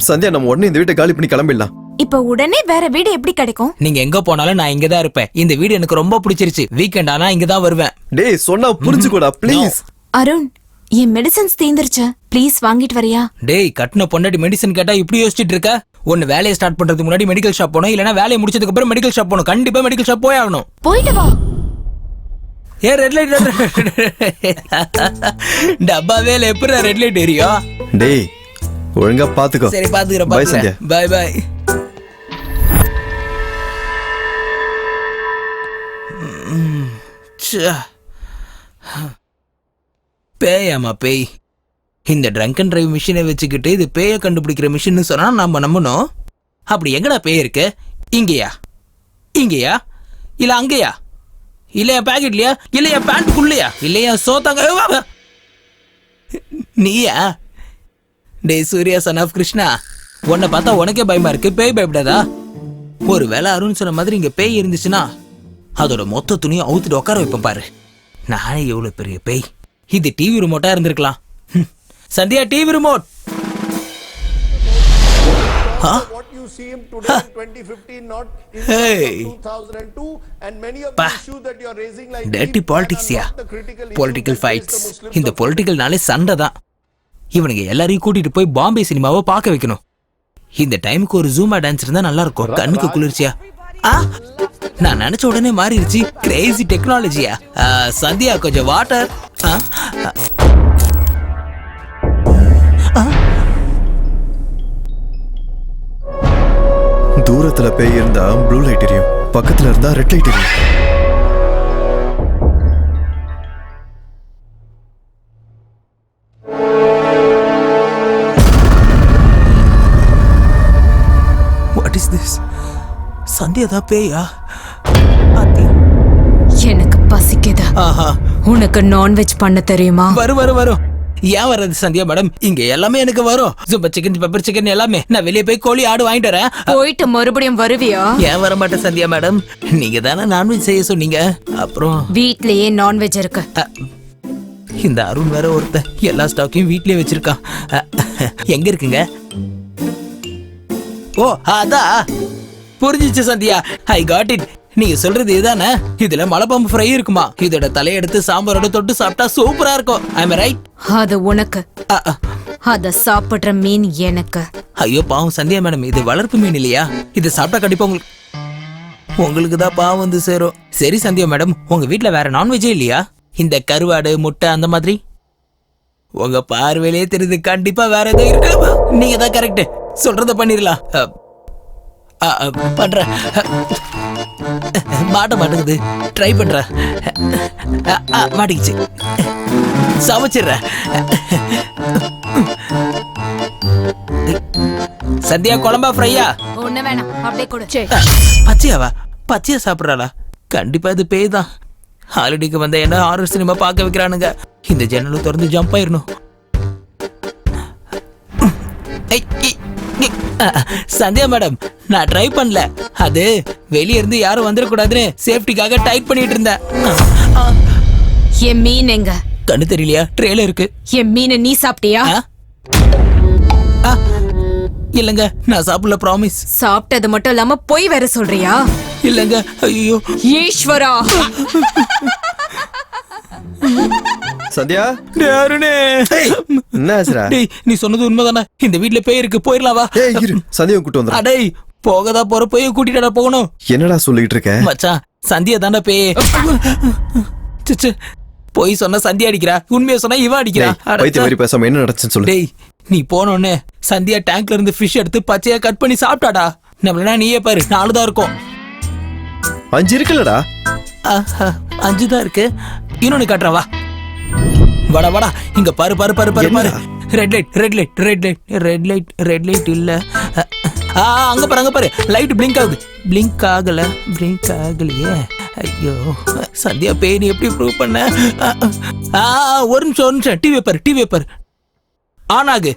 சந்தியா, நம்ம உடனே இந்த வீட்டை காலி பண்ணி கிளம்பிடலாம். இப்ப உடனே வேற வீடு எப்படி கிடைக்கும்? நீங்க எங்க போனாலும் நான் இங்கதான் இருப்பேன். இந்த வீடு எனக்கு ரொம்ப பிடிச்சிருச்சு. வீக்கெண்ட் ஆனா இங்கதான் வருவேன். டேய், சொன்னா புரிஞ்சுக்கோடா ப்ளீஸ். அருண், என் மெடிசன்ஸ் தீந்துருச்சு, ப்ளீஸ் வாங்கிட்டு வரியா? டேய், கட்டின பொண்டாட்டி மெடிசன் கேட்டா இப்படி யோசிச்சுட்டு இருக்க? ஒன்னு வேலையை ஸ்டார்ட் பண்றதுக்கு முன்னாடி மெடிக்கல் ஷாப் போகணும், இல்லனா வேலையை முடிச்சதுக்கு அப்புறம் மெடிக்கல் ஷாப் போகணும். கண்டிப்பா மெடிக்கல் ஷாப் போய் ஆகணும். போயிட்டு வா. ஏ ரெட் லைட், டப்பாவே எப்படி ரெட் லைட் எரியும்? டேய், ஒழுங்கா பாத்துக்கோ. சரி, பாத்துக்கிறேன். பை சந்தியா. Bye bye. பேயாமா பேய்? இந்த ட்ரங்க் அண்ட் டிரைவ் மிஷினை வச்சுக்கிட்டு இது பேயை கண்டுபிடிக்கிற மிஷின்னு சொன்னா நம்ம நம்பணும். அப்படி எங்கடா பேய் இருக்கு? இங்கேயா? இங்கேயா? இல்ல அங்கேயா? இல்லையா பேக்கெட்லயா? இல்லையா பேண்ட்டுக்குள்ளையா? இல்லையா சோத்தாங்க? நீயா? டே சூர்யா சன் ஆஃப் கிருஷ்ணா, உன்னை பார்த்தா உனக்கே பயமா இருக்கு, பேய் பயப்படாதா? ஒரு வேளை அருண் சொன்ன மாதிரி இங்க பேய் இருந்துச்சுன்னா அதோட மொத்த துணியை அவுத்துட்டு உட்கார வைப்பேன் பாரு. நானே எவ்வளவு பெரிய பேய். இது டிவி ரிமோட்டா இருந்திருக்கலாம். Sandhya, TV remote. டர்ட்டி பாலிடிக்ஸ்யா? Political fights. இந்த பொலிட்டிக்கல்னாலே சண்டை தான். இவனுங்க எல்லாரையும் கூட்டிட்டு போய் பாம்பே சினிமாவை பார்க்க வைக்கணும். இந்த டைமுக்கு ஒரு ஜூமா டான்ஸ் இருந்தா நல்லா இருக்கும், கண்ணுக்கு குளிர்ச்சியா. நான் நினைச்ச உடனே மாறிடுச்சு. கிரேசி டெக்னாலஜியா. சந்தியா கொஞ்சம் வாட்டர். தூரத்துல பேய் இருந்தா ப்ளூ லைட் எரியும், பக்கத்துல இருந்தா ரெட் லைட் எரியும். What is this? சந்தியா தான் பேயா? எனக்கு பசிக்குது. ஆஹா, உனக்கு நான்வெஜ் பண்ண தெரியுமா? வரும். ஏன் வராது சந்தியா மேடம்? இங்க எல்லாமே எனக்கு வரும். சூப்பர் சிக்கன், பெப்பர் சிக்கன் எல்லாமே. நான் வெளியே போய் கோழி ஆடு வாங்கிட்டு வரேன். போயிட்டு மறுபடியும் வருவியா? ஏன் வர மாட்டேன் சந்தியா மேடம்? நீங்க தானே நான்வெஜ் செய்ய சொன்னீங்க. அப்புறம் வீட்லயே நான்வெஜ் இருக்கு. இந்த அருண் வேற ஒருத்த எல்லா ஸ்டாக்கையும் வீட்லயே வச்சிருக்கான். எங்க இருக்குங்க? ஓ அதான் புரிஞ்சிச்சு சந்தியா. I got it. நீங்க சொல்றது இதுதானே? இதுல மலைப்பாம்பு ஃப்ரை இருக்குமா? இதோட தலையை எடுத்து சாம்பாரோட தொட்டு சாப்பிட்டா சூப்பரா இருக்கும். ஐ அம் ரைட்? அது உனக்கு, அத சாப்பிடுற மீன் எனக்கு. ஐயோ பாவம் சந்தியா மேடம், இது வளர்ப்பு மீன் இல்லையா? இது சாப்பிட்டா கண்டிப்பா உங்களுக்கு தான் பாவம் வந்து சேரும். சரி சந்தியா மேடம், உங்க வீட்ல வேற நான்வெஜ்ஜே இல்லையா? இந்த கருவாடு, முட்டை அந்த மாதிரி? உங்க பார்வையிலே தெரியுது கண்டிப்பா வேற ஏதோ இருக்கு. நீங்க தான் கரெக்ட். சொல்றத பண்ணிடலாம். பண்றேன். மாட்டேங்குது. ட்ரை பண்றேன். மாட்டிக்கிச்சு. சமைச்சிடுறேன். சந்தியா குழம்பா ஃப்ரையா? ஒண்ணு வேணாம், அப்படியே கொடு. பச்சையாவா? பச்சையா சாப்பிட்றாளா? கண்டிப்பா இது பேய் தான். ஹாலிடேக்கு வந்த என்ன ஹாரர் சினிமா பார்க்க வைக்கிறானுங்க. இந்த ஜன்னலை திறந்து ஜம்ப் ஆயிரணும். சந்தியா மேடம், நான் ட்ரை பண்ணல. அது வெளியே இருந்து யாரும் வந்துடக்கூடாதுன்னு சேஃப்டிக்காக டைட் பண்ணிட்டு இருந்தேன். என் மீன் எங்க? கண்ணு தெரியலையா? ட்ரேல இருக்கு. என் மீனை நீ சாப்பிட்டியா? இல்லங்க, நான் சாப்பிடல, ப்ராமிஸ். சாப்பிட்டது மட்டும் இல்லாம போய் வேற சொல்றியா? இல்லங்க. ஐயோ ஈஸ்வரா. சந்தியா, நீ சொன்னது உண்மைதானே? இந்த வீட்ல பேய் இருக்கு, போயிடலாவா? சந்தியா கூட்டு வந்து. அடே போகதா போற போய் கூட்டிட்டு போகணும். என்னடா சொல்லிட்டு இருக்க மச்சான்? சந்தியா தானே பேய். போய் சொன்ன சந்தியா அடிக்கிறா, உண்மையை சொன்னா இவன் அடிக்கிறா. பேசாம என்ன நடந்துச்சுன்னு சொல்லு. டேய், நீ போனோன்னு சந்தியா டேங்க்ல இருந்து ஃபிஷ் எடுத்து பச்சையா கட் பண்ணி சாப்பிட்டாடா. நம்மளா நீயே பாரு, 4 தான் இருக்கும். 5 இருக்குல்லடா? 5 தான் இருக்கு. இன்னொன்னு காட்டுறவா? வாடா வாடா, இங்க பாரு பாரு பாரு பாரு பாரு. Red light red light red light red light red light இல்ல. அங்க பாரு லைட் பிளிங்க் ஆகுது. பிளிங்க் ஆகலையே. ஐயோ சந்தியா பேய், நீ எப்படி ப்ரூவ் பண்ண? ஒரு நிமிஷம் டிவி பேப்பர் ஆன் ஆகு.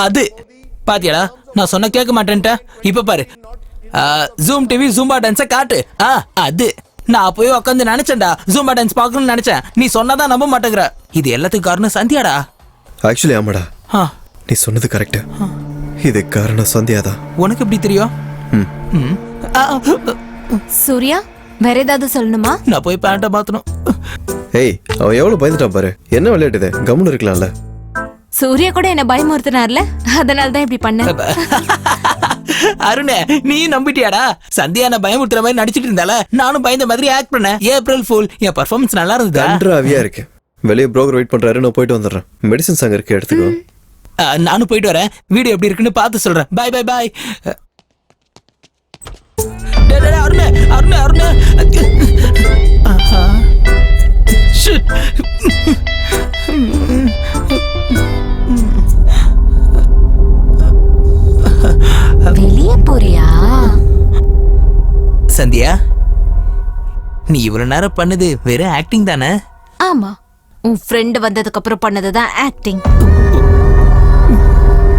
அது பாத்தியாடா, நான் சொன்ன கேட்க மாட்டேன்ட்ட. இப்ப பாரு, ஜூம் டிவி ஜூம்பா டான்ஸ காட்டு. அது நான் போய் உட்காந்து நினைச்சேன்டா, ஜூம்பா டான்ஸ் பார்க்கணும்னு நினைச்சேன். நீ சொன்னதான் நம்ப மாட்டேங்கிற. இது எல்லாத்துக்கும் காரணம் சந்தியாடா. ஆக்சுவலி ஆமாடா, நீ சொன்னது கரெக்ட். இது காரணம் சந்தியா தான். உனக்கு எப்படி தெரியும்? சூர்யா, வேற ஏதாவது சொல்லணுமா? நான் போய் பேண்ட மாத்தணும். ஏய், அவன் எவ்வளவு பயந்துட்டான் பாரு. என்ன விளையாட்டுது, கம்முன்னு இருக்கலாம்ல. சூர்யா கூட என்ன பயமுறுத்தினார்ல, அதனால தான் இப்படி பண்ண. அருணே, நீ நம்பிட்டியாடா? சந்தியா நான் பயமுறுத்துற மாதிரி நடிச்சிட்டு இருந்தால, நானும் பயந்த மாதிரி ஆக்ட் பண்ணேன். April fool. என் பர்ஃபார்மன்ஸ் நல்லா இருந்தது. கன்றாவியா இருக்கு. வெளியே புரோக்கர் வெயிட் பண்றாரு, நான் போயிட்டு வந்துடுறேன். மெடிசன்ஸ் அங்க இருக்கு, எடுத்துக்கோ. நானும் போயிட்டு வரேன். வீடியோ எப்படி இருக்குன்னு பார்த்து சொல்றேன். Bye bye bye. அருணே அருணே அருணே. வெளியே போறியா? சந்தியா, நீ இவ்வளவு நேரம் பண்ணது வெறும் ஆக்டிங் தானே? ஆமா, உன் ஃப்ரெண்ட் வந்ததுக்கு அப்புறம் பண்ணதுதான் ஆக்டிங்.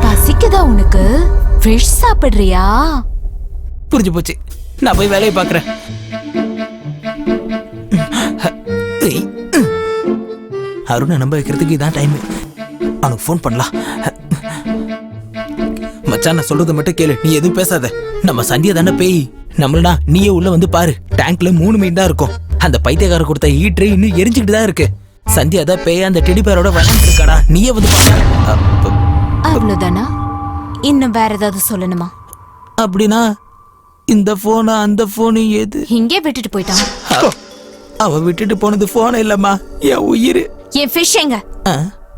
பசிக்குதா உனக்கு? ஃபிஷ் சாப்பிடுறியா? புரிஞ்சு போச்சு, நான் போய் வேலையை பாக்குறேன். அருணை நம்ப வைக்கிறதுக்கு இதான் டைம். அவனுக்கு ஃபோன் பண்ணலாம். மச்சான், நான் சொல்றதை மட்டும் கேளு, நீ எதுவும் பேசாத. நம்ம சந்தியா தானே பேய். நம்மளா நீயே உள்ள வந்து பாரு. டேங்க்ல 3 மீன் தான் இருக்கும். அந்த பைத்தியக்கார கொடுத்த ஈட்ரு இன்னும் எரிஞ்சுக்கிட்டு தான் இருக்கு. சந்தியா தான் பேய் அந்த டெடி பேரோட விளையாண்டு இருக்காடா. நீயே வந்து பாரு. அவ்வளவுதானா? இன்னும் வேற ஏதாவது சொல்லணுமா? அப்படின்னா இந்த போனு அந்த போனு எது? இங்கே விட்டுட்டு போயிட்டான். அவ விட்டுட்டு போனது போன இல்லம்மா, என் உயிர். என் ஃபிஷ் எங்க?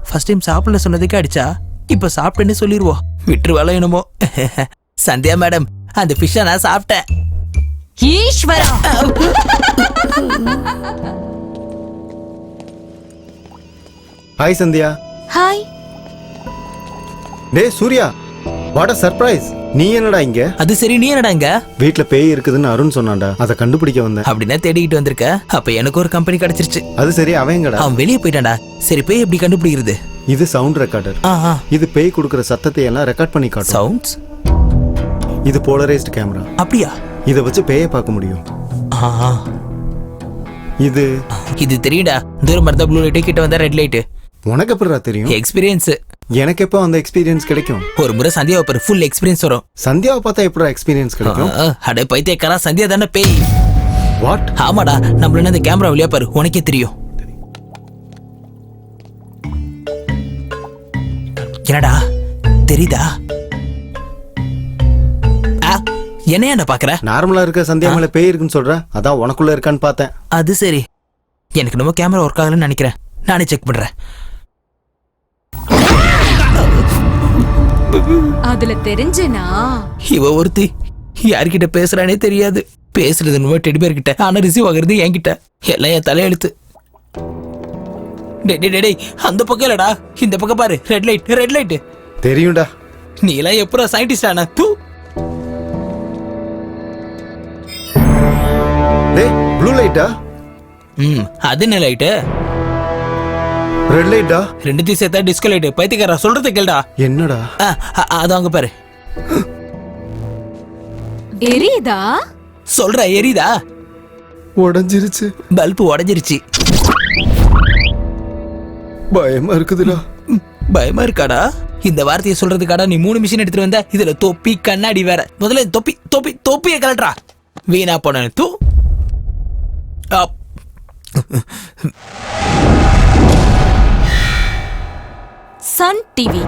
ஃபர்ஸ்ட் டைம் சாப்பிடல சொன்னதுக்கு அடிச்சா, இப்ப சாப்பிட்டேன்னு சொல்லிடுவோம். விட்டுரு வேலை என்னமோ. சந்தியா மேடம், அந்த ஃபிஷ்ஷை நான் சாப்பிட்டேன். ஈஸ்வரா! ஹாய் சந்தியா. ஹாய். டே சூர்யா, வாட் அ சர்ப்ரைஸ். நீ என்னடா இங்க? அது சரி, நீ என்னடா இங்க? வீட்ல பேய் இருக்குதுன்னு அருண் சொன்னான்டா, அதை கண்டுபிடிக்க வந்தேன். அப்படின்னா தேடிக்கிட்டு வந்திருக்க. அப்ப எனக்கு ஒரு கம்பெனி கிடைச்சிருச்சு. அது சரி, அவன் எங்கடா? அவன் வெளியே போயிட்டான்டா. சரி, பேய் எப்படி கண்டுபிடிக்கிறது? இது சவுண்ட் ரெக்கார்டர். இது பேய் கொடுக்குற சத்தத்தை எல்லாம் ரெக்கார்ட் பண்ணி காட்டும். சவுண்ட்ஸ். இது போலரைஸ்டு கேமரா. அப்படியா? இதை வச்சு பேயை பார்க்க முடியும். இது இது தெரியுடா. தூரம் இருந்தா ப்ளூ லைட், கிட்ட வந்தா ரெட் லைட். உனக்கு எப்படிடா தெரியும்? எக்ஸ்பீரியன்ஸ். எனக்கு எப்போ அந்த எக்ஸ்பீரியன்ஸ் கிடைக்கும்? ஒரு முறை சந்தியாவை பாரு, ஃபுல் எக்ஸ்பீரியன்ஸ் வரும். சந்தியாவை பார்த்தா எப்படா எக்ஸ்பீரியன்ஸ் கிடைக்கும்? அடே பைத்தியக்காரா, சந்தியா தானே பேய். வாட்? ஆமாடா, நம்மள இந்த கேமரா வழியா பாரு, உனக்கே தெரியும். என்னடா தெரியுதா? என்ன பாக்குற? நார்மலா இருக்க சந்தியா மேல பேய் இருக்குன்னு சொல்ற, அதான் உனக்குள்ள இருக்கான்னு பார்த்தேன். அது சரி, எனக்கு நம்ம கேமரா ஒர்க் ஆகலன்னு நினைக்கிறேன். நானே செக் பண்றேன். அதுல தெரிஞ்சனா இவ ஒருத்தி யார்கிட்ட பேசுறானே தெரியாது. பேசுறது நம்ம டெடிபேர் கிட்ட, ஆனா ரிசீவ் ஆகுறது என்கிட்ட. எல்லாம் என் தலையெழுத்து. டேய், அந்த பக்கம் இல்லடா, இந்த பக்கம் பாரு. Red light, red light. தெரியும்டா. நீ எல்லாம் எப்பரா சயின்டிஸ்ட் ஆன? தூ. டேய், ப்ளூ லைட்டா? அது என்ன லைட்? ரெட் லைட்டா? ரெண்டுத்தையும் சேர்த்தா டிஸ்கோ லைட். பைத்தியக்காரா, சொல்றது கேளுடா. என்னடா? அது அங்க பாரு. எரியுதா? சொல்ற, எரியுதா? உடைஞ்சிருச்சு. பல்பு உடைஞ்சிருச்சு. பயமா இருக்குதுடா. பயமா இருக்காடா? இந்த வார்த்தையை சொல்றதுக்காடா நீ 3 மிஷின் எடுத்துட்டு வந்த? இதுல தொப்பி கண்ணாடி வேற. முதல்ல தொப்பியை கலட்டுறா. வீணா போன தூ. Sun TV.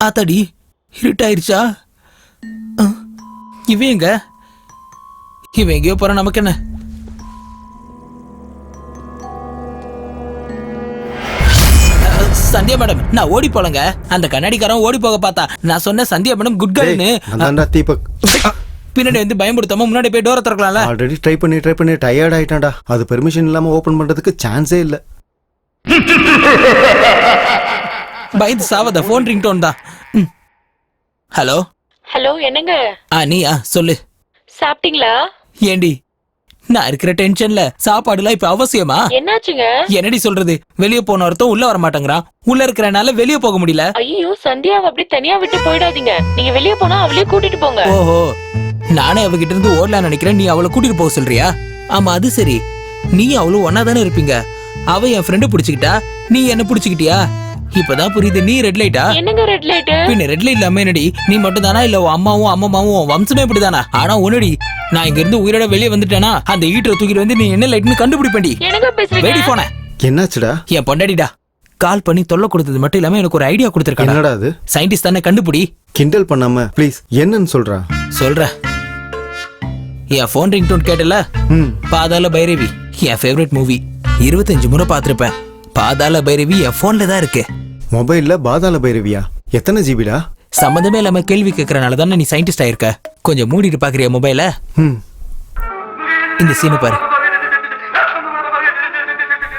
ஆத்தாடி, இருட்டாயிருச்சா? இவன் எங்கேயோ போற, நமக்கு என்ன? சந்தியா மேடம், நான் ஓடி போலங்க. அந்த கண்ணாடிக்காரன் ஓடி போக பார்த்தா. நான் சொன்ன சந்தியா மேடம் குட் கேர்ள்னு. பின்னாடி வந்து பயமுடுத்தாம முன்னாடி போய் டோரை திறக்கலாம்ல. ஆல்ரெடி ட்ரை பண்ணி டயர்ட் ஆயிட்டான்டா. அது பெர்மிஷன் இல்லாம ஓபன் பண்றதுக்கு சான்ஸே இல்ல. பயந்து சாவத. போன் ரிங்டோன் தான். ஹலோ ஹலோ, என்னங்க? நீயா சொல்லு. சாப்பிட்டீங்களா? ஏண்டி, நான் இருக்கிற டென்ஷன்ல சாப்பாடுலாம் இப்ப அவசியமா? என்னாச்சுங்க? என்னடி சொல்றது? வெளியே போன ஒருத்தன் உள்ள வர மாட்டேங்கிறான். உள்ள இருக்கிறனால வெளியே போக முடியல. ஐயோ, சந்தியாவை அப்படி தனியா விட்டு போயிடாதீங்க. நீங்க வெளியே போனா அவளையே கூட்டிட்டு போங்க. ஓஹோ, நானே அவகிட்ட இருந்து ஓடலாம் நினைக்கிறேன். நீ அவளை கூட்டிட்டு போக சொல்றியா? ஆமா, அது சரி. நீ அவளும் ஒன்னா தானே இருப்பீங்க. அவ என் ஃப்ரெண்டு பிடிச்சுக்கிட்டா, நீ என்ன பிடிச்சுக்கிட்டியா? இப்பதான் புரியுது. நீ ரெட் லைட்டா? என்னங்க ரெட் லைட்? பின்ன ரெட் லைட் இல்லாம என்னடி? நீ மட்டும் தானா, இல்ல அம்மாவும் அம்மாவும் வம்சமே இப்படிதானா? ஆனா உன்னடி, நான் இங்க இருந்து உயிரோட வெளியே வந்துட்டேனா, அந்த ஈட்டரை தூக்கிட்டு வந்து நீ என்ன லைட்னு கண்டுபிடிப்பேன்டி. என்னங்க பேசுறீங்க? வெடி போன. என்னாச்சுடா? என் பொண்டாடிடா கால் பண்ணி தொல்லை கொடுத்தது மட்டும் இல்லாம எனக்கு ஒரு ஐடியா கொடுத்துருக்காங்க. என்னடா அது? சயின்டிஸ்ட் தானே, கண்டுபிடி. கிண்டல் பண்ணாம ப்ளீஸ், என்னன்னு சொல்றா? சொல்ற. என் போன் ரிங்டோன் கேட்டல? பாதாள பைரவி என் ஃபேவரட் மூவி. 25 முறை பார்த்திருப்பேன். பாதாள பைரவி என் போன்ல தான் இருக்கு. மொபைல்ல பாதாள பைரவியா? எத்தனை ஜிபிடா? சம்பந்தமே இல்லாம கேள்வி கேட்கறனால தானே நீ சயின்டிஸ்ட் ஆயிருக்க. கொஞ்சம் மூடிட்டு பாக்குறியா மொபைல? இந்த சீனு பாரு.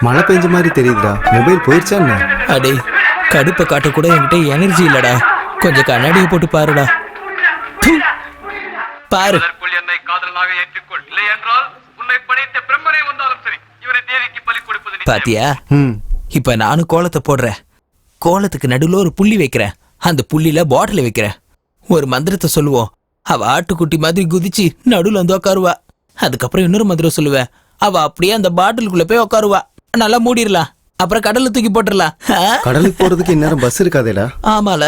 மழை பெஞ்ச மாதிரி தெரியுதுடா. மொபைல் போயிருச்சா என்ன? அடே, கடுப்பை காட்ட கூட என்கிட்ட எனர்ஜி இல்லடா. கொஞ்சம் கண்ணாடியை போட்டு பாருடா. பாரு. பாத்தியா? இப்ப நானும் கோலத்தை போடுறேன். கோலத்துக்கு நடுவுல ஒரு புள்ளி வைக்கிறேன். அந்த புள்ளில பாட்டில் வைக்கிறேன். ஒரு மந்திரத்தை சொல்லுவோம். அவ ஆட்டுக்குட்டி மாதிரி குதிச்சு நடுவுல வந்து உட்காருவா. அதுக்கப்புறம் இன்னொரு மந்திரம் சொல்லுவேன். அவ அப்படியே அந்த பாட்டிலுக்குள்ள போய் உட்காருவா. நல்லா மூடிடலாம். அப்புறம் கடல்ல தூக்கி போட்டுடலாம். கடலுக்கு போறதுக்கு இந்நேரம் பஸ் இருக்காதேடா. ஆமால.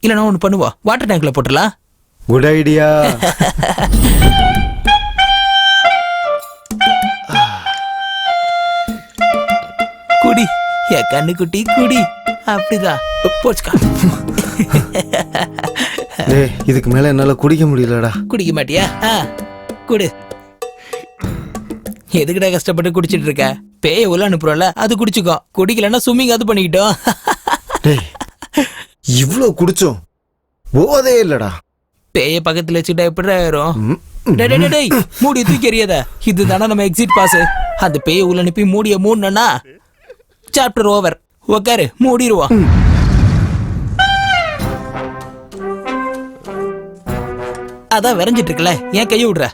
இல்லனா ஒண்ணு பண்ணுவா, வாட்டர் டேங்க்ல போட்டுடலாம். Good idea. குடி என் கண்ணு குட்டி, குடி. அப்படிதான் போச்சுக்கா. டேய் இதுக்கு மேல என்னால குடிக்க முடியலடா. குடிக்க மாட்டியா? குடு. எதுக்குடா கஷ்டப்பட்டு குடிச்சிட்டு இருக்க? பேய உள்ள அனுப்புறோம்ல, அது குடிச்சுக்கோ. குடிக்கலன்னா ஸ்விம்மிங் அது பண்ணிக்கிட்டோம். டேய் இவ்ளோ குடிச்சோம் போதே இல்லடா. பேய பக்கத்துல வச்சுட்டா எப்படி ஆயிரும்? டேய் மூடி தூக்கி எறியாத. இதுதானே நம்ம எக்ஸிட் பாஸ். அந்த பேய உள்ள அனுப்பி மூடிய மூடனா சாப்டர் ஓவர். உக்காரு, மூடிடுவோம். அதான் விரைஞ்சிட்டு இருக்கல, ஏன் கைய விடுற?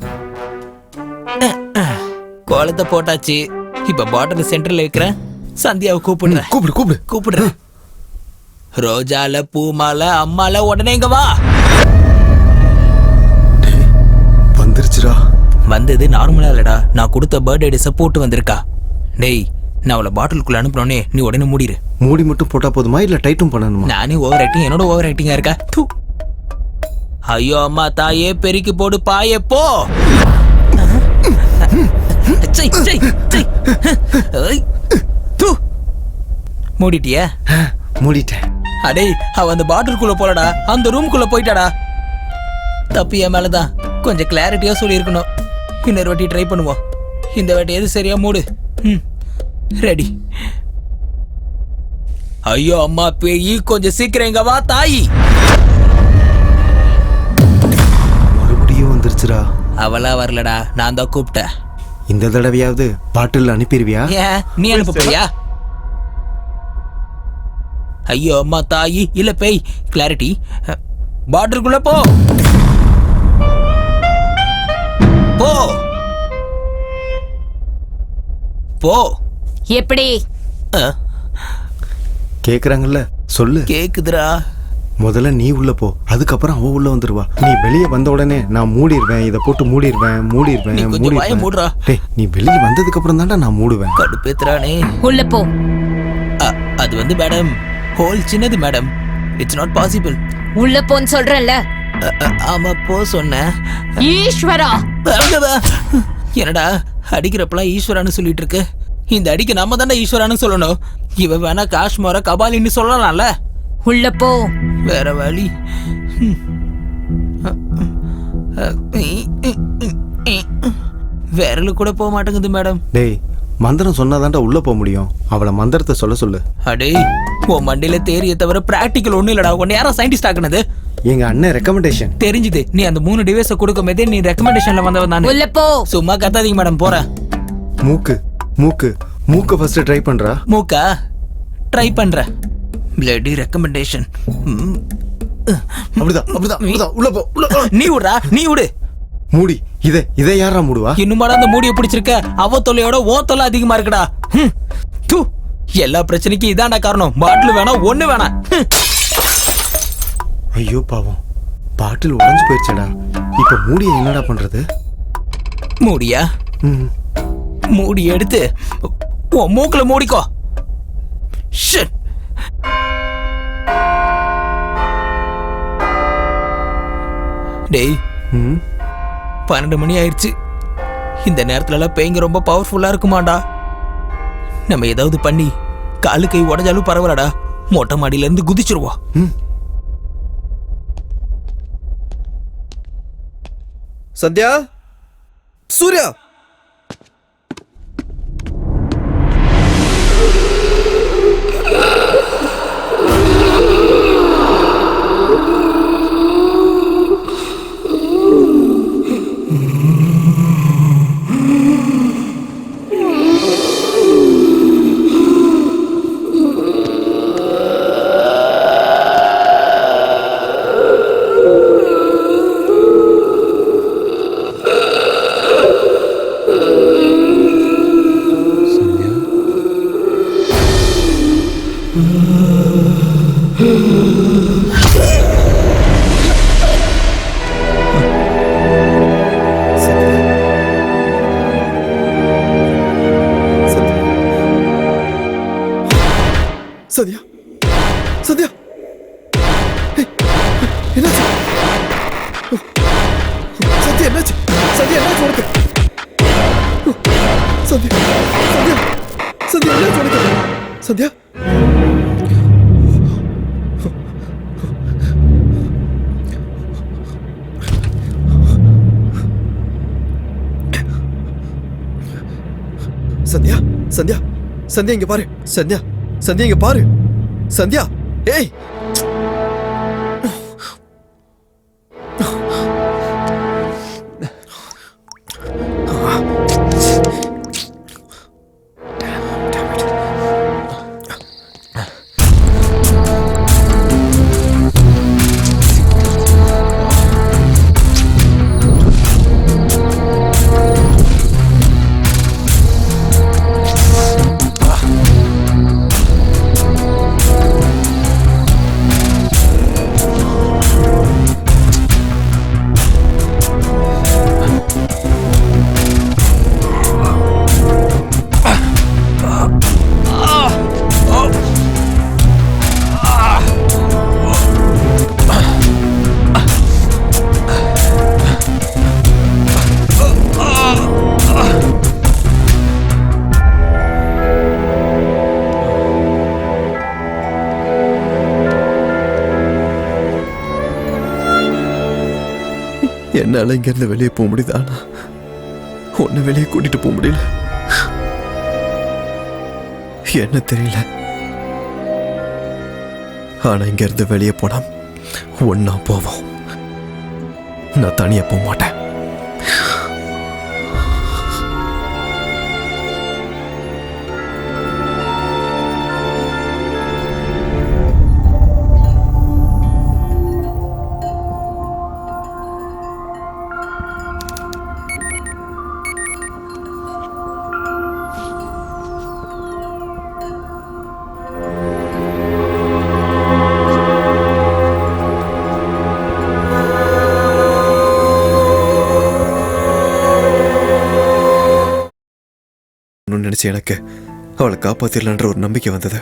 கோலத்தை போட்டாச்சு. இப்ப பாட்டில் சென்டர்ல வைக்கிறேன். சந்தியாவை கூப்பிடுறேன். கூப்பிடு கூப்பிடு கூப்பிடுறேன். ரோஜால பூமால அம்மால உடனே இங்க வா. வந்துருச்சுடா. வந்தது நார்மலா இல்லடா, நான் கொடுத்த பர்த்டே சப்போர்ட் வந்திருக்கா. டேய் நான் அவளை பாட்டிலுக்குள்ள அனுப்புறோனே, நீ உடனே மூடிடு. மூடி மட்டும் போட்டா போதுமா இல்ல டைட்டும் பண்ணணுமா? நானே ஓவர் ஆக்டிங், என்னோட ஓவர் ஆக்டிங்கா இருக்கா? ஐயோ அம்மா தாயே, பெருக்கி போடு பாயே போ. மூடிட்டியா? மூடிட்டேன். அடே அவ அந்த பாட்டிலுக்குள்ள போலடா, அந்த ரூம்குள்ள போயிட்டாடா. தப்பு என் மேலதான். கொஞ்சம் கிளாரிட்டியா சொல்லி இருக்கணும். இன்னொரு வாட்டி ட்ரை பண்ணுவோம். இந்த வாட்டி எது சரியா மூடு. ரெடி. ஐயோ அம்மா பேயி, கொஞ்சம் சீக்கிரம் இங்க வா தாயி. மறுபடியும் வந்துருச்சுடா. அவளா வரலடா, நான் தான் கூப்பிட்டேன். இந்த தடவையாவது பாட்டில் அனுப்பிடுவியா? ஏன் நீ அனுப்ப போறியா? ஐயோ அம்மா தாயி, இல்ல பேய். கிளாரிட்டி. பாட்டிலுக்குள்ள போ போ போ. எப்படி கேக்குறாங்கல்ல, சொல்லு. கேக்குதுடா. முதல்ல நீ உள்ள போ, அதுக்கப்புறம் அவ உள்ள வந்துருவா. நீ வெளியே வந்த உடனே நான் மூடிடுவேன், இதை போட்டு மூடிடுவேன். மூடுறா. டேய் நீ வெளியே வந்ததுக்கு அப்புறம் தான்டா நான் மூடுவேன். கடுப்பேத்துறானே. உள்ள போ. அது வந்து மேடம், ஹோல் சின்னது மேடம். It's not possible. உள்ள போன்னு சொல்றேன்ல. ஆமா போ சொன்னேன். ஈஸ்வரா. என்னடா அடிக்கிறப்பெல்லாம் ஈஸ்வரான்னு சொல்லிட்டு இருக்கு? இந்த அடிக்கு நம்ம தானே ஈஸ்வரான்னு சொல்லணும். இவ வேணா காஷ்மீர கபாலின்னு சொல்லலாம்ல. உள்ள போ. வேற வழி. விரலு கூட போக மாட்டேங்குது மேடம். டேய் மந்திரம் சொன்னாதான்டா உள்ள போக முடியும். அவளை மந்திரத்தை சொல்ல சொல்லு. அடே உன் மண்டியில தேரிய தவிர பிராக்டிக்கல் ஒண்ணு இல்லடா. உன்னை யாரா சயின்டிஸ்ட் ஆக்குனது? எங்க அண்ணன் ரெக்கமெண்டேஷன். தெரிஞ்சுது. நீ அந்த 3 டிவைஸ கொடுக்கும் போதே நீ ரெக்கமெண்டேஷன்ல வந்தவன் தானே. உள்ள போ. சும்மா கத்தாதீங்க மேடம், போறேன். மூக்கு மூக்கு மூக்க ஃபர்ஸ்ட் ட்ரை பண்றா. மூக்கா ட்ரை பண்ற. Bloody recommendation. அப்படிதான் அப்படிதான் அப்படிதான். உள்ள போ. நீ விடுறா, நீ விடு. மூடி. இதை யாரா மூடுவா? இன்னுமாடா அந்த மூடியை பிடிச்சிருக்க? அவ தொல்லையோட ஓ தொல்லை அதிகமா இருக்குடா. எல்லா பிரச்சனைக்கும் இதான்டா காரணம். பாட்டில் வேணாம், ஒண்ணு வேணாம். ஐயோ பாவம், பாட்டில் உடைஞ்சு போயிடுச்சடா. இப்ப மூடியை என்னடா பண்றது? மூடியா? மூடி எடுத்து உன் மூக்குல மூடிக்கோ. ஷிட். டேய் 12 மணி ஆயிடுச்சு. இந்த நேரத்துல எல்லாம் பேய்ங்க ரொம்ப பவர்ஃபுல்லா இருக்குமாடா. நம்ம ஏதாவது பண்ணி காலு கை உடஞ்சாலும் பரவாயில்லடா, மொட்டை மாடியில இருந்து குதிச்சிருவோம். சத்யா, சூர்யா, சத்யா, சத்யா, என்னாச்சு? சத்யா என்னாச்சு? சத்யா என்னாச்சு உனக்கு? சத்யா, சத்யா, சத்யா என்னாச்சு உனக்கு? சத்யா, சந்தியா சந்தியா சந்தியா இங்க பாரு. சந்தியா சந்தியா இங்க பாரு. சந்தியா ஏய் என்னால இங்க இருந்து வெளியே போக முடியுது. ஆனா உன்னை வெளியே கூட்டிட்டு போக முடியல. என்ன தெரியல. ஆனா இங்க இருந்து வெளியே போனா ஒன்னா போவோம். நான் தனியா போக மாட்டேன். நினைச்சு எனக்கு அவளை காப்பாத்திடலான்ற ஒரு நம்பிக்கை வந்தது.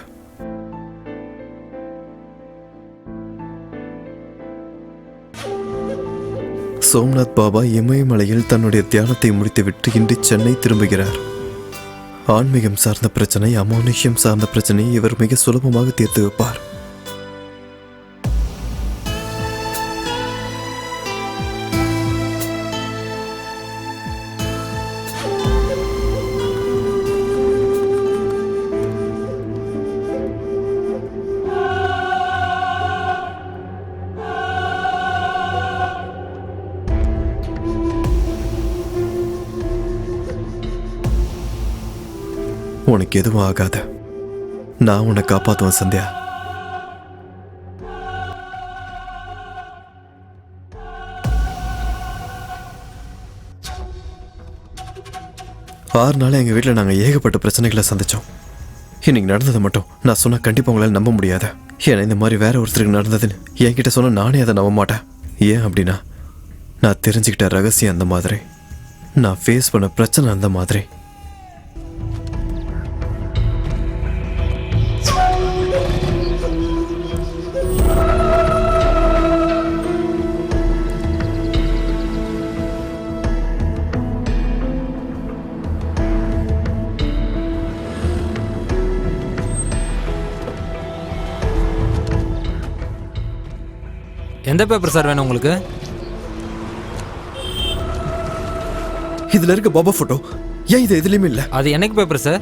சோம்நாத் பாபா இமயமலையில் தன்னுடைய தியானத்தை முடித்துவிட்டு இன்று சென்னை திரும்புகிறார். ஆன்மீகம் சார்ந்த பிரச்சனை, அமானுஷ்யம் சார்ந்த பிரச்சனையை இவர் மிக சுலபமாக தீர்த்து வைப்பார். உனக்கு எதுவும் ஆகாத. நான் உன்னை காப்பாத்துவேன் சந்தியா. ஆறு நாள் எங்க வீட்டில் நாங்கள் ஏகப்பட்ட பிரச்சனைகளை சந்திச்சோம். இன்னைக்கு நடந்ததை மட்டும் நான் சொன்னா கண்டிப்பா உங்களால் நம்ப முடியாது. ஏன்னா இந்த மாதிரி வேற ஒருத்தருக்கு நடந்ததுன்னு என்கிட்ட சொன்னா நானே அதை நம்ப மாட்டேன். ஏன் அப்படின்னா நான் தெரிஞ்சுக்கிட்ட ரகசியம் அந்த மாதிரி, நான் ஃபேஸ் பண்ண பிரச்சனை அந்த மாதிரி. எந்த பேப்பர் சார் வேணும் உங்களுக்கு? இதுல இருக்க பாபா போட்டோ ஏன் இது எதுலயுமே இல்ல? அது என்னைக்கு பேப்பர் சார்?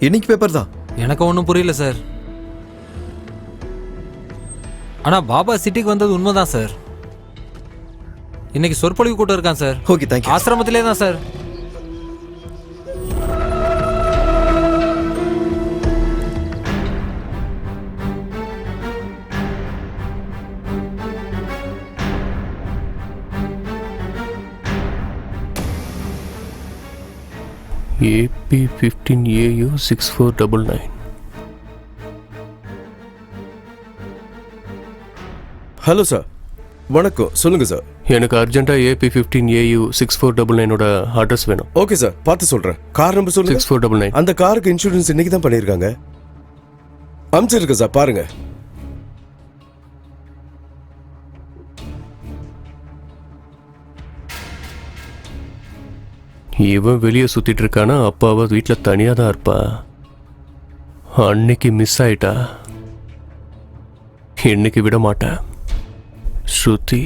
இன்னைக்கு பேப்பர் தான். எனக்கு ஒன்றும் புரியல சார். ஆனா பாபா சிட்டிக்கு வந்தது உண்மைதான் சார். இன்னைக்கு சொற்பொழிவு கூட்டம் இருக்கான் சார். Okay, thank you. ஆசிரமத்திலே தான் சார். AP15AU 6499. ஹலோ சார், வணக்கம். சொல்லுங்க சார். எனக்கு அர்ஜென்ட்டா AP15AU 6499ஓட அட்ரஸ் வேணும். ஓகே சார், பார்த்து சொல்றேன். கார் நம்பர் சொல்லுங்க. 6499. அந்த காருக்கு இன்சூரன்ஸ் இன்னைக்கு தான் பண்ணியிருக்காங்க. அனுப்பிச்சிருக்க சார், பாருங்க. இவன் வெளியே சுத்திட்டு இருக்கானா, அப்பாவ வீட்டுல தனியா தான் இருப்பா. அன்னைக்கு மிஸ் ஆயிட்டா, இன்னைக்கு விட மாட்டேன். ஸ்ருதி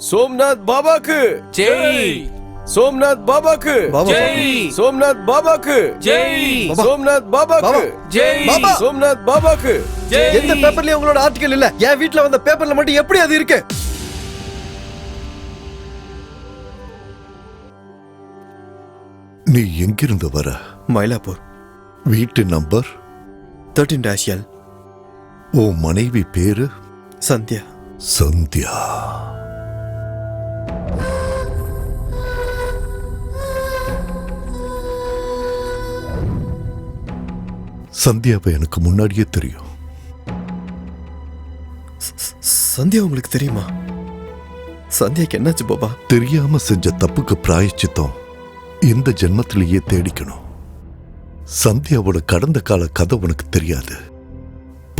சோம்நாத் பாபாக்கு ஜெய் சோம்நாத் பாபாக்கு ஜெய் சோம்நாத் பாபாக்கு ஜெய் சோம்நாத் பாபாக்கு ஜெய் சோம்நாத் பாபாக்கு எந்த பேப்பர்லயும் உங்களோட ஆர்டிகல் இல்ல. என் வீட்ல வந்த பேப்பர்ல மட்டும் எப்படி அது இருக்கு? நீ எங்கிருந்து வர? மயிலாப்பூர் வீட்டு நம்பர் 13-L. ஓ மனைவி பேரு? சந்தியா. சந்தியா. சந்தியாவை எனக்கு முன்னாடியே தெரியும். சந்தியா உங்களுக்கு தெரியுமா? சந்தியாக்கு என்னாச்சு பாபா? தெரியாம செஞ்ச தப்புக்கு பிராயச்சித்தம் இந்த ஜென்மத்திலேயே தேடிக்கணும். சந்தியாவோட கடந்த கால கதை உனக்கு தெரியாது.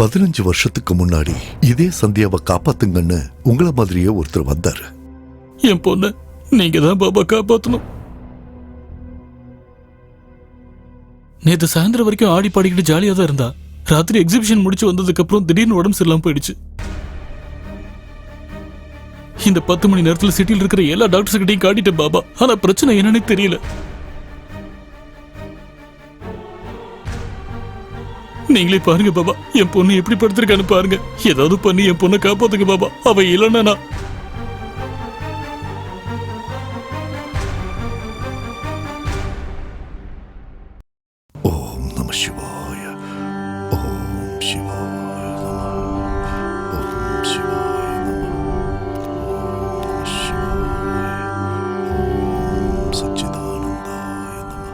15 வருஷத்துக்கு முன்னாடி இதே சந்தியாவை காப்பாத்துங்கன்னு உங்களை மாதிரியே ஒருத்தர் வந்தாரு. என் பொண்ணு நீங்க தான் பாபா காப்பாத்தணும். நேத்து சாயந்தரம் வரைக்கும் ஆடி பாடிக்கிட்டு ஜாலியா தான் இருந்தா. ராத்திரி எக்ஸிபிஷன் முடிச்சு வந்ததுக்கு அப்புறம் திடீர்னு உடம்பு சரியில்லாம போயிடுச்சு. இந்த 10 மணி நேரத்துல சிட்டியில் இருக்கிற எல்லா டாக்டர்ஸ் கிட்டையும் காட்டிட்டேன் பாபா. ஆனா பிரச்சனை என்னன்னு தெரியல. நீங்களே பாருங்க பாபா, என் பொண்ணு எப்படி படுத்திருக்கான்னு பாருங்க. ஏதாவது பண்ணி என் பொண்ணை காப்பாத்துங்க பாபா. அவ இல்லைன்னா நான் ஓம் நம சிவாய. ஓம் சிவாய நம. ஓம் சிவாய நம. ஓம் சிவாய. ஓம் சச்சிதானந்தாய நம.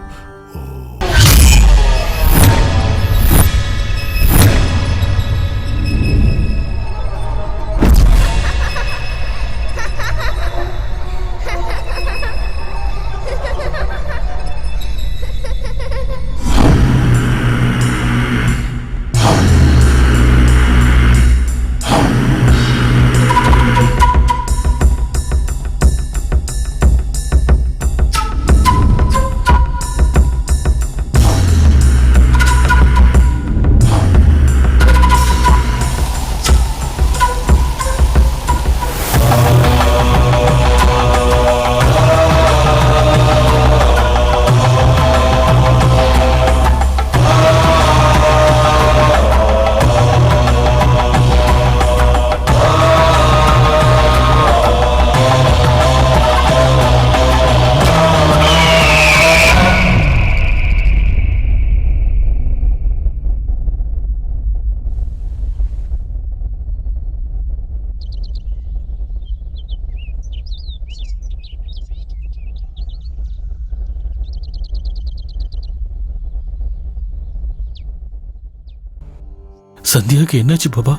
சந்தியாக்கு என்னாச்சு பாபா?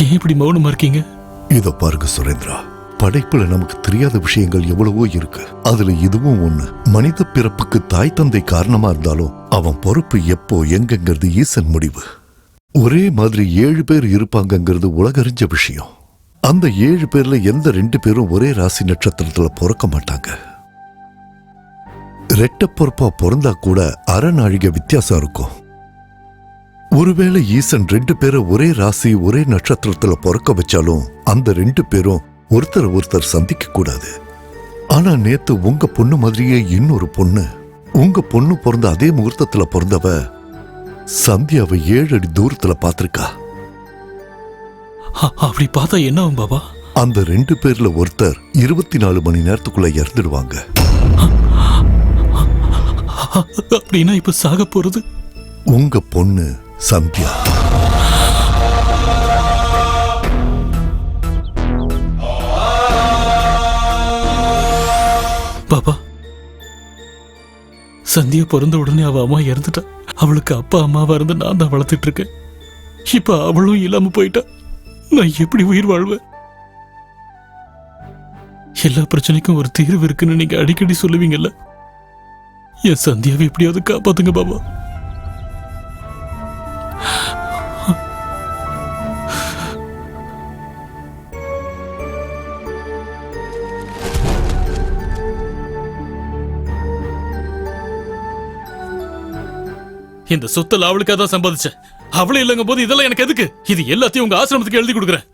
ஏன் இப்படி மௌனமா இருக்கீங்க? இத பாருங்க சுரேந்திரா, படைப்புல நமக்கு தெரியாத விஷயங்கள் எவ்வளவோ இருக்கு. அதுல இதுவும் ஒண்ணு. மனித பிறப்புக்கு தாய் தந்தை காரணமா இருந்தாலும் அவன் பொறுப்பு எப்போ எங்கங்கிறது ஈசன் முடிவு. ஒரே மாதிரி 7 பேர் இருப்பாங்கங்கிறது உலகறிஞ்ச விஷயம். அந்த 7 பேர்ல எந்த 2 பேரும் ஒரே ராசி நட்சத்திரத்துல பிறக்க மாட்டாங்க. ரெட்ட பொறுப்பா பிறந்தா கூட அரை நாழிகை வித்தியாசம் இருக்கும். ஒருவேளை ஈசன் 2 பேரை ஒரே ராசி ஒரே நட்சத்திரத்துல பிறக்க வச்சாலும் அந்த 2 பேரும் ஒருத்தர் சந்திக்க கூடாது. ஆனா நேத்து உங்க பொண்ணு மாதிரியே இன்னொரு பொண்ணு, உங்க பொண்ணு பிறந்த அதே முகூர்த்தத்துல பிறந்தவ சந்தியாவை 7 அடி தூரத்துல பாத்திருக்கா. அப்படி பார்த்தா என்ன பாபா? அந்த 2 பேர்ல ஒருத்தர் 24 மணி நேரத்துக்குள்ள இறந்துடுவாங்க. அப்படின்னா இப்ப சாக போறது உங்க பொண்ணு சந்தியா. பாபா, சந்தியா பிறந்த உடனே அவ அம்மா இறந்துட்டா. அவளுக்கு அப்பா அம்மாவா இருந்து நான் தான் வளர்த்துட்டு இருக்கேன். இப்ப அவளும் இல்லாம போயிட்டா. நான் எப்படி உயிர் வாழ்வேன்? எல்லா பிரச்சனைக்கும் ஒரு தீர்வு இருக்குன்னு நீங்க அடிக்கடி சொல்லுவீங்கல்ல. என் சந்தியாவை எப்படியாவது காப்பாத்துங்க பாபா. இந்த சொத்துல அவளுக்காக தான் சம்பாதிச்சேன். அவளே இல்லங்க போது இதெல்லாம் எனக்கு எதுக்கு? இது எல்லாத்தையும் உங்க ஆசிரமத்துக்கு எழுதி கொடுக்குறேன்.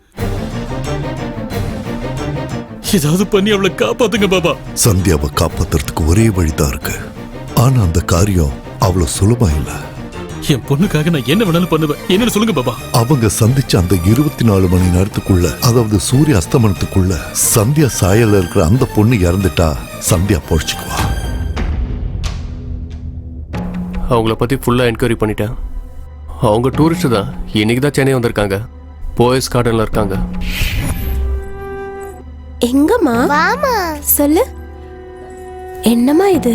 ஏதாவது பண்ணி அவளை காப்பாத்துங்க பாபா. சந்தியாவை காப்பாத்துறதுக்கு ஒரே வழிதான் இருக்கு. ஆனா அந்த காரியம் அவ்வளவு சுலபம் இல்ல. என் பொண்ணுக்காக நான் என்ன வேணாலும் பண்ணுவேன். என்னன்னு சொல்லுங்க பாபா. அவங்க சந்திச்ச அந்த 24 மணி நேரத்துக்குள்ள, அதாவது சூரிய அஸ்தமனத்துக்குள்ள சந்தியா சாயல்ல இருக்கிற அந்த பொண்ணு இறந்துட்டா சந்தியா பொழைச்சுக்குவா. அவங்கள பத்தி ஃபுல்லா என்கொயரி பண்ணிட்டேன். அவங்க டூரிஸ்ட் தான். இன்னைக்கு தான் சென்னை வந்திருக்காங்க. போயஸ் கார்டன்ல இருக்காங்க. எங்கம்மா? வாமா. சொல்லு. என்னம்மா இது?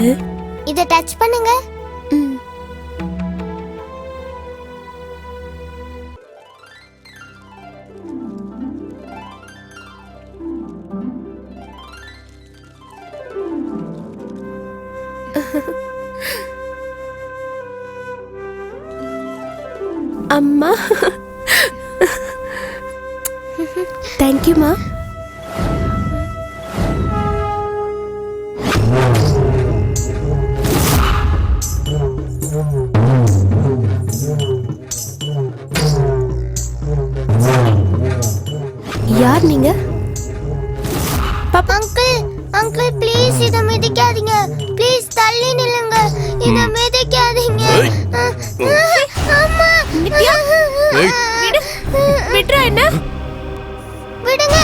இத டச் பண்ணுங்க. அம்மா. தேங்க்யூமா. யார் நீங்க? அங்கிள், அங்கிள் ப்ளீஸ் இத மிதிக்காதீங்க. ப்ளீஸ் தள்ளி நில்லுங்க. இத மிதிக்காதீங்க. அம்மா. விட்றா என்ன? விடுங்க.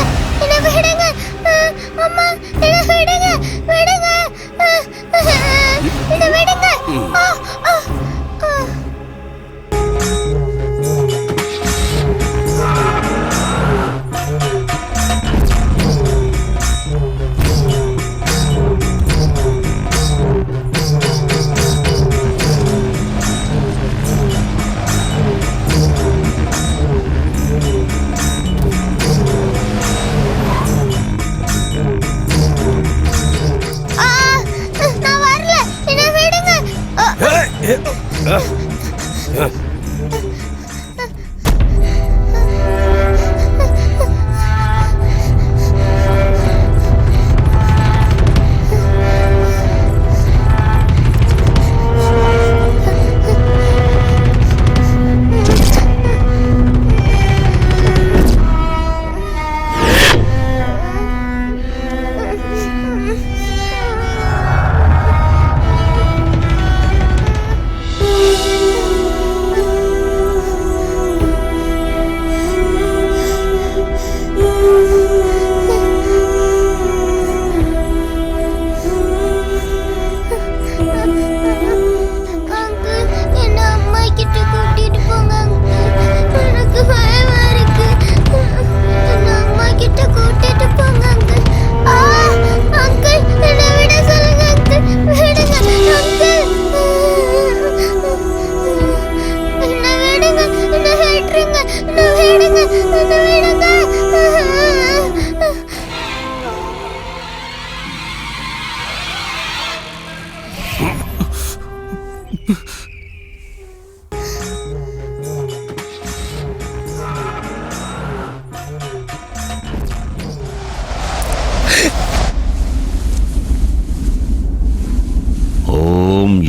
என்ன விடுங்க. அம்மா, என்ன விடுங்க. விடுங்க. என்ன விடுங்க. நான் வரல. என்ன விடுங்க.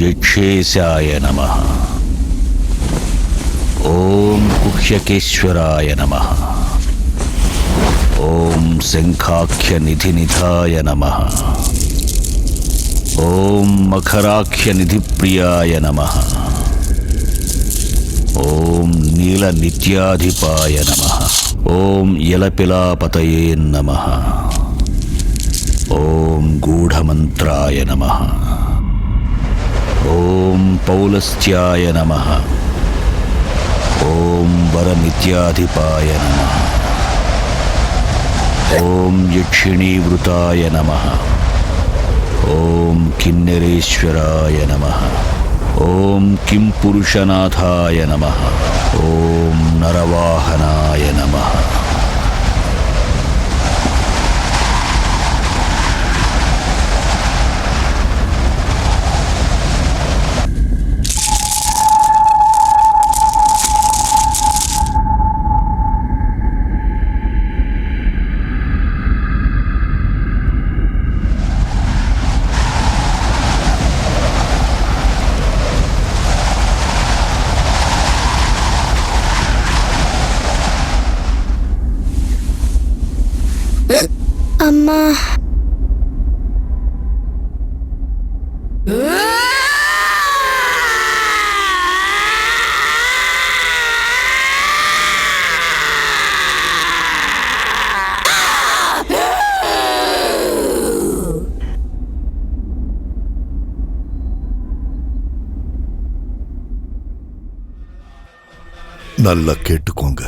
यक्षेशाय नमः। ओम कुह्यकेश्वराय नमः। ओम शंखाख्य निधि निधाय नमः। ओम मकराख्य निधि प्रियाय नमः। ओम नील नित्याधिपाय नमः। ओम यलपिलापतये नमः। ओम गूढ़मंत्राय नमः। ओम पौलस्त्याय नमः। ओम वरनित्याधिपाय नमः। ओम यक्षिणीवृताय नमः। ओम किन्नरेश्वराय नमः। ओम किंपुरुषनाथाय नमः। ओम नरवाहनाय नमः। அம்மா நல்லா கேட்டுக்கோங்க.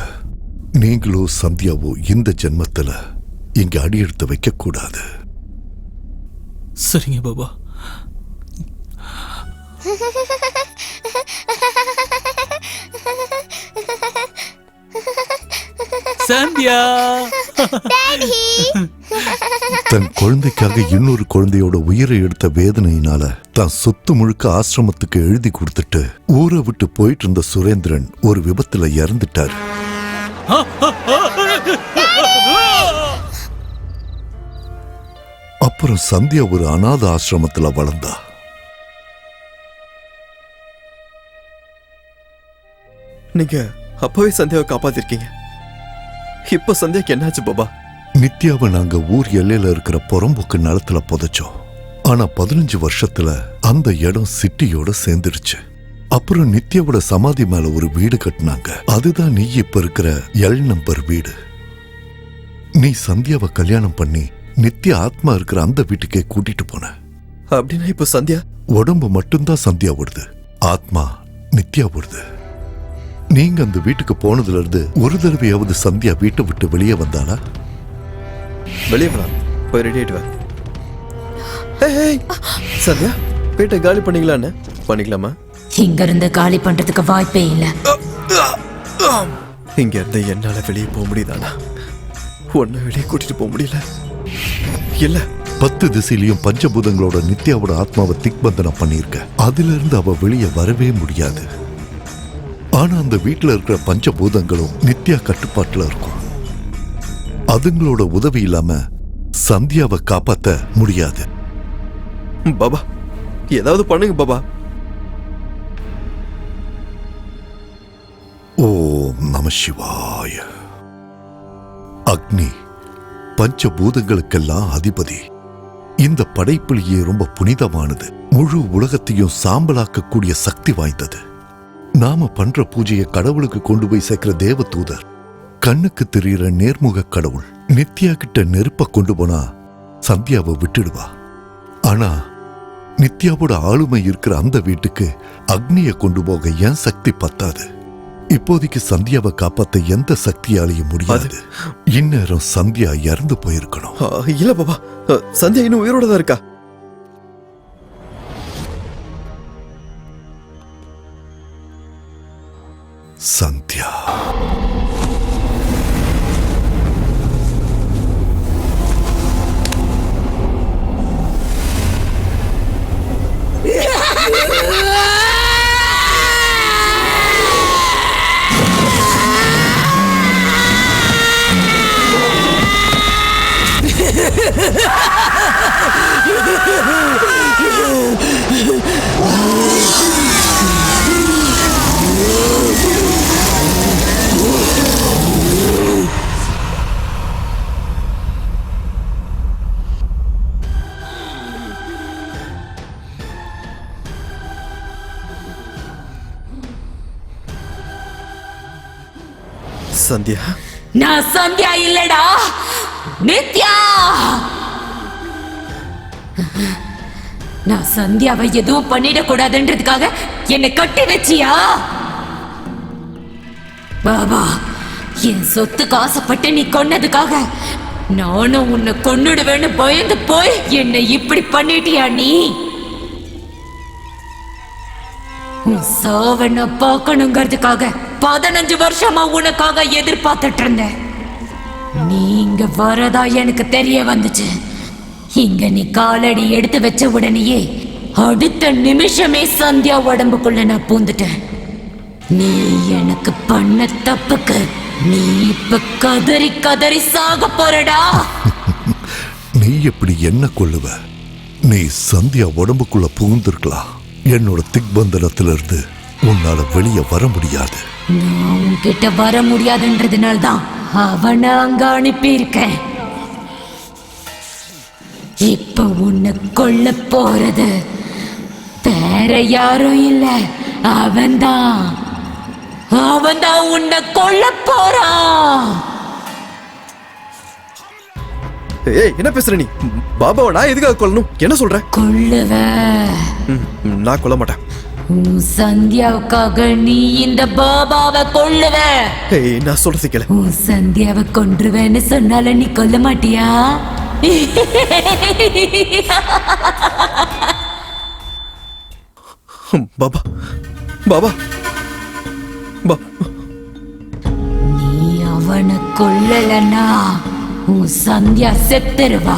நீங்களோ சந்தியாவோ இந்த ஜென்மத்துல இங்க அடி எடுத்து வைக்க கூடாது. சரிங்க பாபா. சந்தியா தன் குழந்தைக்காக இன்னொரு குழந்தையோட உயிரை எடுத்த வேதனையினால தான் சொத்து முழுக்க ஆசிரமத்துக்கு எழுதி கொடுத்துட்டு ஊரை விட்டு போயிட்டு இருந்த சுரேந்திரன் ஒரு விபத்துல இறந்துட்டார். அப்புறம் சந்தியா ஒரு அநாத ஆசிரமத்துல வளர்ந்தா. நீங்க அப்பவே சந்தியாவை காப்பாத்திருக்கீங்க. இப்ப சந்தியாக்கு என்னாச்சு பாபா? நித்யாவை நாங்க ஊர் எல்லையில இருக்கிற புறம்போக்கு நிலத்துல புதைச்சோம். ஆனா 15 வருஷத்துல அந்த இடம் சிட்டியோட சேர்ந்துருச்சு. அப்புறம் நித்யாவோட சமாதி மேல ஒரு வீடு கட்டினாங்க. அதுதான் நீ இப்ப இருக்கிற எல் நம்பர் வீடு. நீ சந்தியாவை கல்யாணம் பண்ணி நித்யா ஆத்மா இருக்கிற அந்த வீட்டுக்கே கூட்டிட்டு போன. அப்படின்னா இப்ப சந்தியா உடம்பு மட்டும்தான் சந்தியா ஓடுது, ஆத்மா நித்யா ஓடுது. நீங்க அந்த வீட்டுக்கு போனதுல இருந்து ஒரு தடவையாவது சந்தியா வீட்டை விட்டு வெளியே வந்தாளா? வெளியே போலாம், போய் ரெடி ஆயிட்டு வா. சந்தியா வீட்டை காலி பண்ணிக்கலான்னு பண்ணிக்கலாமா? இங்க இருந்து காலி பண்றதுக்கு வாய்ப்பே இல்ல. இங்க இருந்து என்னால வெளியே போக முடியுதானா? உன்னை வெளியே கூட்டிட்டு போக முடியல. இல்ல 10 திசையிலையும் பஞ்சபூதங்களோட நித்யாவோட ஆத்மாவை திக்பந்தனம் பண்ணிருக்க. அதுல இருந்து அவ வெளியே வரவே முடியாது. ஆனா அந்த வீட்டுல இருக்கிற பஞ்சபூதங்களும் நித்யா கட்டுப்பாட்டுல இருக்கும். அதுங்களோட உதவி இல்லாம சந்தியாவை காப்பாத்த முடியாது. பாபா ஏதாவது பண்ணுங்க பாபா. ஓம் நம சிவாய. அக்னி பஞ்சபூதங்களுக்கெல்லாம் அதிபதி. இந்த படைப்பிலேயே ரொம்ப புனிதமானது. முழு உலகத்தையும் சாம்பலாக்கக்கூடிய சக்தி வாய்ந்தது. நாம பண்ற பூஜையை கடவுளுக்கு கொண்டு போய் சேர்க்கிற தேவ தூதர், கண்ணுக்கு தெரிகிற நேர்முக கடவுள். நித்யா கிட்ட நெருப்ப கொண்டு போனா சந்தியாவை விட்டுடுவா. ஆனா நித்யாவோட ஆளுமை இருக்கிற அந்த வீட்டுக்கு அக்னியை கொண்டு போக என் சக்தி பத்தாது. இப்போதைக்கு சந்தியாவை காப்பாத்த எந்த சக்தியாலையும் முடியாது. இந்நேரம் சந்தியா இறந்து போயிருக்கணும். இல்ல பாபா, சந்தியா இன்னும் உயிரோட தான் இருக்கா. சந்தியா சந்தியா நான் சந்தியா இல்லடா, நித்யா. நான் சந்தியாவை எதுவும் பண்ணிடக்கூடாதுன்றதுக்காக என்னை கட்டி வச்சியா? பாபா, என் சொத்துக்கு ஆசைப்பட்டு நீ கொன்னதுக்காக நானும் உன்னை கொன்னுடுவேன்னு பயந்து போய் என்னை இப்படி பண்ணிட்டியா நீ? உன் சாவை நான் பார்க்கணுங்கிறதுக்காக 15 வருஷமா உனக்காக எதிர்பார்த்துட்டு இருந்தேன். நீங்க வரதா எனக்கு தெரிய வந்துச்சு. இங்க நீ காலடி எடுத்து வச்ச உடனேயே அடுத்த நிமிஷமே சந்தியா உடம்புக்குள்ள நான் பூந்துட்டேன். நீ எனக்கு பண்ண தப்புக்கு நீ இப்ப கதறி கதறி சாக போறடா. நீ எப்படி என்ன கொள்ளுவ? நீ சந்தியா உடம்புக்குள்ள புகுந்திருக்கலாம். என்னோட திக்பந்தனத்திலிருந்து உன்னால வெளியே வர முடியாது. நான் உன்கிட்ட வர முடியாதுன்றதுனால தான் அவனை அங்க அனுப்பி இருக்கேன். இப்ப உன்னை கொல்ல போறது வேற யாரும் இல்ல, அவன்தான் உன்னை கொல்ல போறான். ஏய், என்ன பேசுற நீ? பாபாவை நான் எதுக்காக கொல்லணும்? என்ன சொல்ற? கொல்லுவ. நான் கொல்ல மாட்டேன். சந்தியாவுக்காக நீ இந்த பாபாவை கொல்லுவ. ஏய், நான் சொல்றது கேளு. சந்தியாவை கொன்றுவேன்னு சொன்னால நீ கொல்ல மாட்டியா? பாபா பாபா பா, நீ அவனை கொல்லலன்னா உன் சந்தியா செத்துருவா.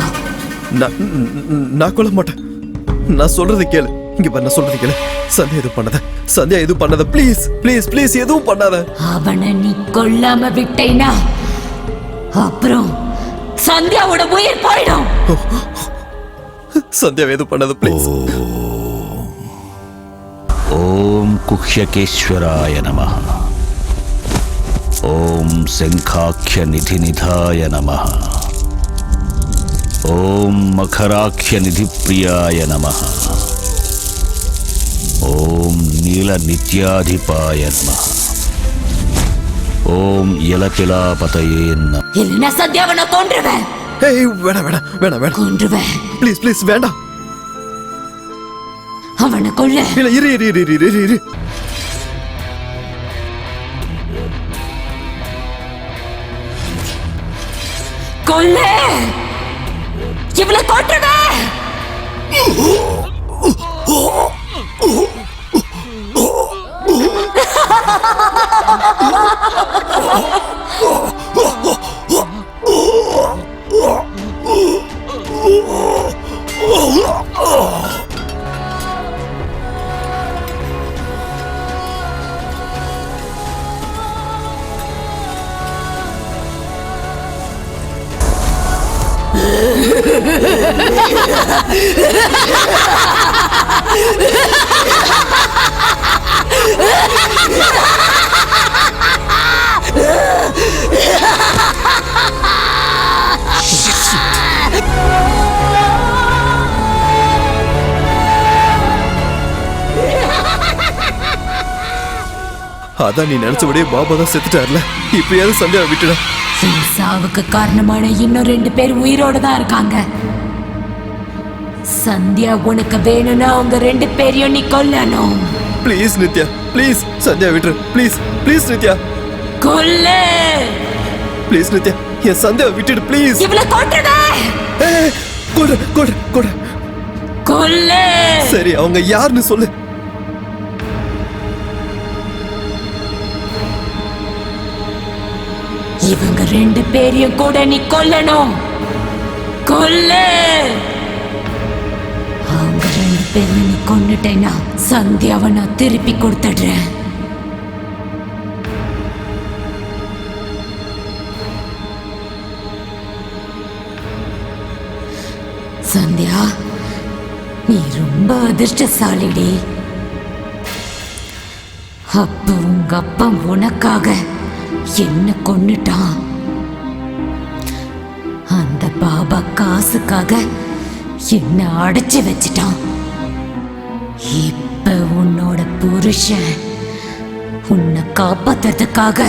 நான் கொல்ல மாட்டேன். நான் சொல்றது கேளு. இங்க பாரு, நான் சொல்றது கேளு. சந்தியா எதுவும் பண்ணாத. ப்ளீஸ் ப்ளீஸ் ப்ளீஸ் எதுவும் பண்ணாத. அவனை நீ கொல்லாம விட்டேனா அப்புறம் சந்தியாவோட உயிர் போயிடும். சந்தியா எதுவும் பண்ணாத ப்ளீஸ். ஓம் குஹ்யகேஸ்வராய நமஹ. ஓம் சங்காக்ய நிதிநிதாய நமஹ. ஓம் மகராக்ய நிதிப்ரியாய நமஹ. ஓம் நீல நித்யாதிபாய நமஹ. ஓம் இலபிலாபதயே நமஹ. இல்லைன்னா சந்தியாவனை கொன்றுவேன். ஏய், வேணாம் கொன்றுவேன். ப்ளீஸ் ப்ளீஸ் வேண்டாம். அவனை கொல்ல. இல்ல, இரு. கொல்ல. இவளை கொன்றுவேன். அதான் நீ நினைச்சபடியே பாபா தான் செத்துட்டார்ல. இப்பயாவது சந்தியாவை விட்டுடா. சாவுக்கு காரணமான இன்னும் 2 பேர் உயிரோட தான் இருக்காங்க. சந்தியா உனக்கு வேணும்னா அவங்க 2 பேரையும் நீ கொல்லணும். ப்ளீஸ் நித்யா, ப்ளீஸ் சந்தியா விட்டுரு. ப்ளீஸ் ப்ளீஸ் நித்யா, கொல்லு. ப்ளீஸ் நித்யா, என் சந்தியாவை விட்டுடு ப்ளீஸ். இவளை கொன்றுவே. கொல்லு. சரி, அவங்க யாருன்னு சொல்லு. இவங்க 2 பேரையும் கூட நீ கொல்லணும். கொல்லு. அவங்க 2 பேரையும் நீ கொன்னுட்டேன்னா சந்தியாவை நான் திருப்பி கொடுத்துடுறேன். சந்தியா, நீ ரொம்ப அதிர்ஷ்டசாலிடி. அப்ப உங்க அப்பா உனக்காக என்ன கொன்னுட்டான். அந்த பாபா காசுக்காக என்ன அடைச்சு வச்சிட்டான். இப்ப உன்னோட புருஷன் உன்னை காப்பாத்துறதுக்காக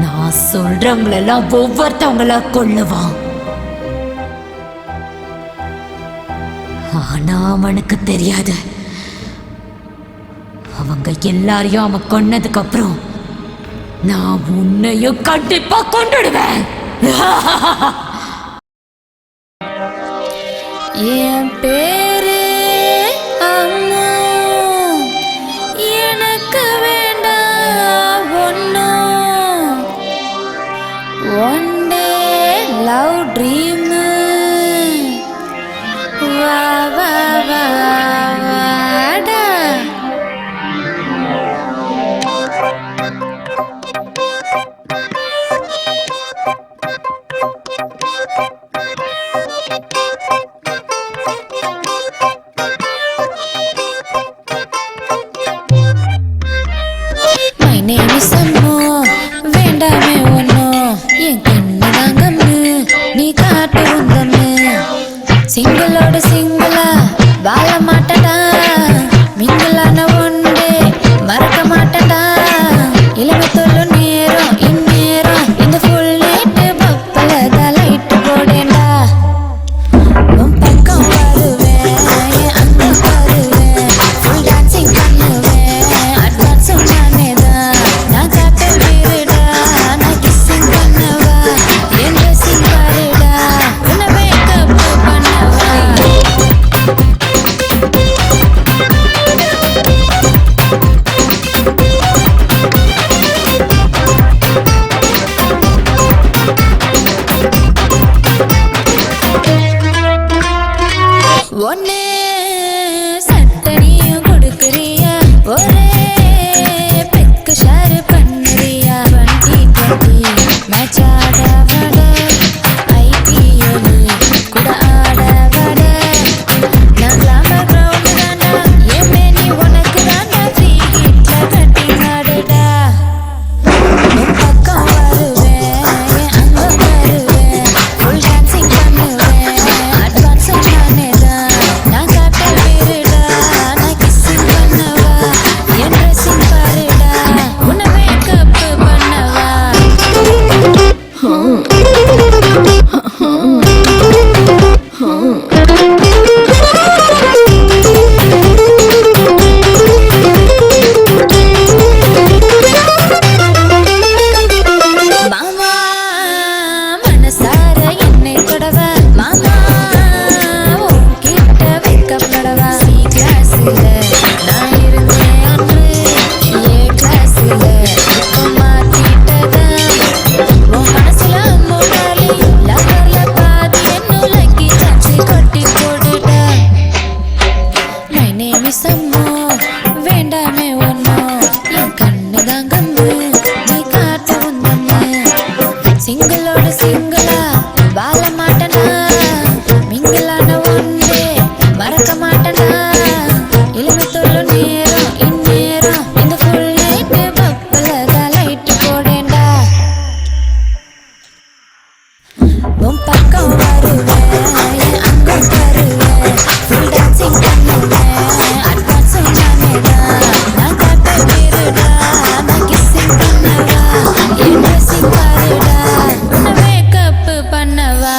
நான் சொல்றவங்களெல்லாம் ஒவ்வொருத்தவங்களா கொல்லுவான். ஆனா அவனுக்கு தெரியாது, அவங்க எல்லாரையும் அவன் கொன்னதுக்கு அப்புறம் நான் உன்னையும் கண்டிப்பா கொண்டுடுவேன். என் பேரு அம்மா, எனக்கு வேண்டாம் ஒன்னும். One day love dream. வா வா வா வாடா. My name is அம்மு, வேண்டாமே ஒன்னும். என் கண்ணு தாங்கம்மு, நீ காட்டு உங்கம்மு. ஒன்னே சட்டனியும் கொடுக்குறியா ஒரே பெக்கு ஷேர் பண்ணுறியா 2020 மேட்ச் ஆட வட ஐபிஎல் கூட ஆட வட நான் கிளாமர் கிரவுண்ட் தாண்டா ஏமே நீ உனக்கு தாண்டா ஃப்ரீ ஹிட்ல கட்டிங் ஆடுடா உன் பக்கம் வருவேன் அங்க வருவேன் ஃபுல் டான்சிங் பண்ணுவேன் அட்வான்ஸ் நானே தான் நான் காட்ட விருடா நான் கிஸ்ஸிங் பண்ணவா என் ட்ரெஸ்ஸிங் பாருடா உன்னை மேக்கப் பண்ணவா மாமா மனசார என்னை தொடவ மாமா உன்கிட்ட வைக்கப்படவா சி கிளாஸ்ல நான் இருந்தேன் அன்று ஏ கிளாஸ்ல இப்போ மாத்திட்டதா உன் மனசுல முன்னாடி லவர்ல பாதி என்னுலக்கி தச்சு கொட்டி போடுடா மை நேம் இஸ் அம்மோ வேண்டாமே ஒன்னோ என் கண்ணு தாங்கம்மு நீ காட்டு உந்தம்மு சிங்களோட சிங்களா வாழ மாட்டனா மிங்கலான ஒன்றே மறக்க மாட்டனா இளமை தொல்லு நேரம் இந்நேரம் இந்த ஃபுல் நைட்டு பப்பல லைட்டு போடேண்டா உன் பக்கம் வருவேன் அங்க வருவேன் ஃபுல் டான்சிங் பண்ணுவேன் அட்வான்ஸ் நானே தான் நான் காட்ட விருடா நான் கிஸ்ஸிங் பண்ணவா என் ட்ரெஸ்ஸிங் பாருடா உன்னை மேக்கப் பண்ணவா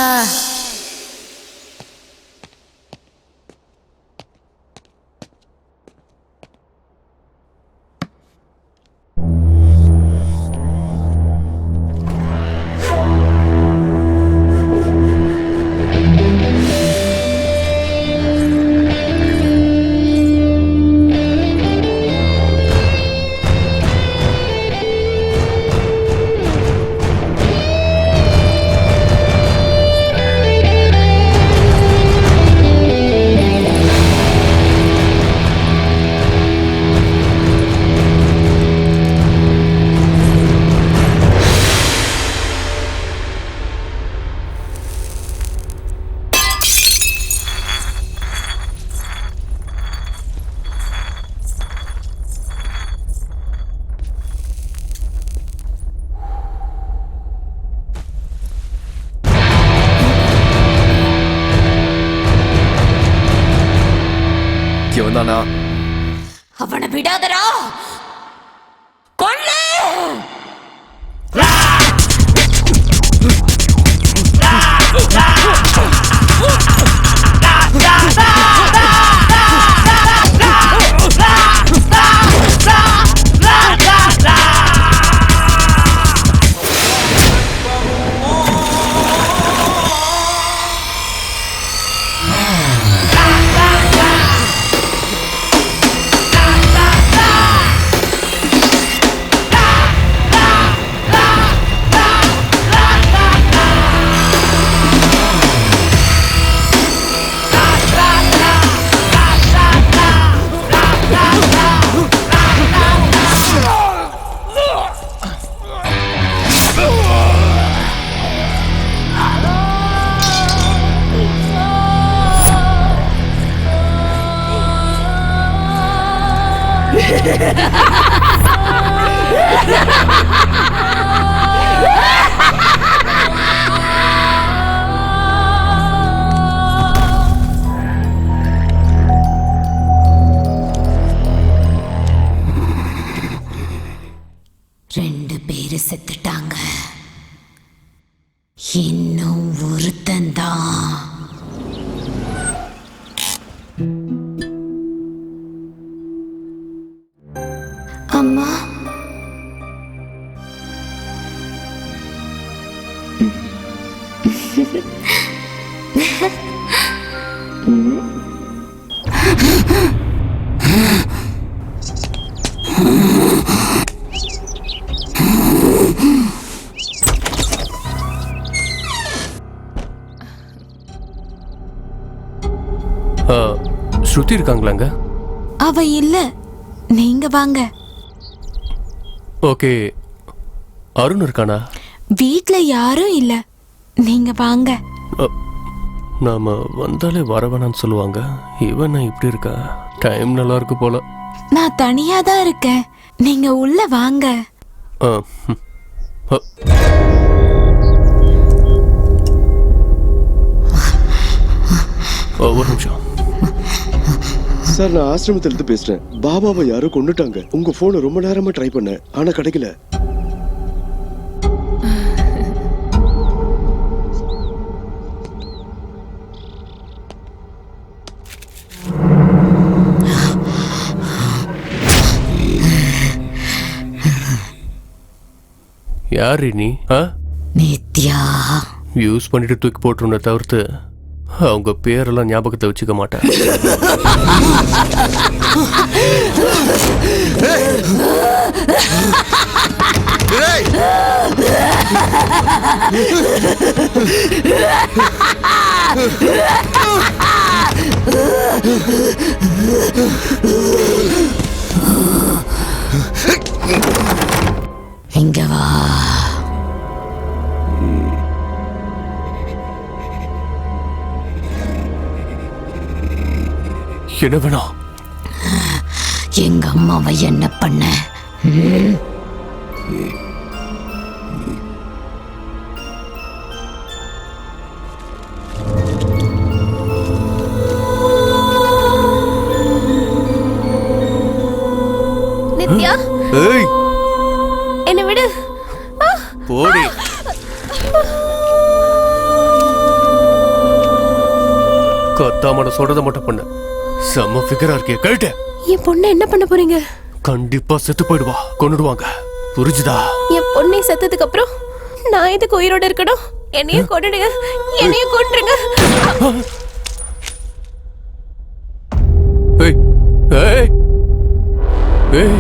இவன் தானா? அவனை விடாதடா கொல்லு ரெண்டு பேரு செத்துட்டாங்க இன்னும் ஒருத்தன்தான் அம்மா ஸ்ருதி இருக்காங்களாங்க? அவ இல்ல, நீங்க வாங்க. ஓகே, அருண் இருக்கானா? வீட்ல யாரும் இல்ல, நீங்க வாங்க. நாம வந்தாலே வர வேணான்னு சொல்லுவாங்க. இவன் இப்படி இருக்கா? டைம் நல்லா இருக்கு போல. நான் தனியா தான் இருக்கேன், நீங்க உள்ள வாங்க. ஒரு நிமிஷம் சார், நான் ஆசிரமத்துல இருந்து பேசுறேன். பாபாவை யாரோ கொண்டுட்டாங்க. உங்க போனை ரொம்ப நேரமா ட்ரை பண்ணேன், ஆனா கிடைக்கல. யார் நீ? நித்யா. யூஸ் பண்ணிட்டு தூக்கி போட்டுருந்த தவிர்த்து அவங்க பேரெல்லாம் ஞாபகத்தை வச்சுக்க மாட்டேன். இங்க வா. என்ன வேணும்? எங்க அம்மாவை என்ன பண்ண? நித்யா, என்ன விடு. போடி. கத்தாமட சொல்றத மட்டும் பண்ண. செம்ம ஃபிகரா இருக்கே, கழட்டு. என் பொண்ணை என்ன பண்ண போறீங்க? கண்டிப்பா செத்து போயிடுவா, கொன்னுடுவாங்க. புரிஞ்சுதா? என் பொண்ணை செத்ததுக்கு அப்புறம் நான் எதுக்கு உயிரோட இருக்கணும்? என்னையும் கொன்னுடுங்க, என்னையும் கொன்றுங்க. ஏய் ஏய் ஏய்,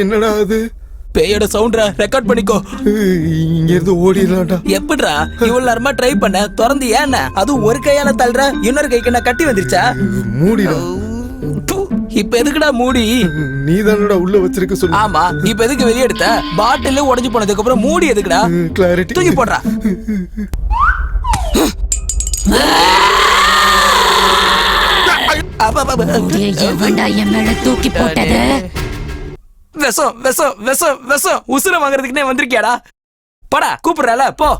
என்னடா அது? பேயோட சவுண்ட்ரா, ரெக்கார்ட் பண்ணிக்கோ. இங்க இருந்து ஓடிடலாம்டா. எப்படிடா இவ்வளவு நேரமா ட்ரை பண்ண? திறந்து ஏன் அதுவும் ஒரு கையால தள்ளுற? இன்னொரு கைக்கு நான் கட்டி வந்துருச்சா? மூடிடா. இப்ப எதுக்குடா மூடி? நீ தானடா உள்ள வச்சிருக்க சொல்லு. ஆமா, இப்ப எதுக்கு வெளிய எடுத்த? பாட்டில் உடைஞ்சு போனதுக்கு அப்புறம் மூடி எதுக்குடா? கிளாரிட்டி. தூக்கி போடுறா. எவன்டா என் மேல தூக்கி போட்டது? விஷம் விஷம் விஷம் விஷம் உசுர வாங்குறதுக்குனே வந்திருக்கியாடா? படா, கூப்பிடுறல போ.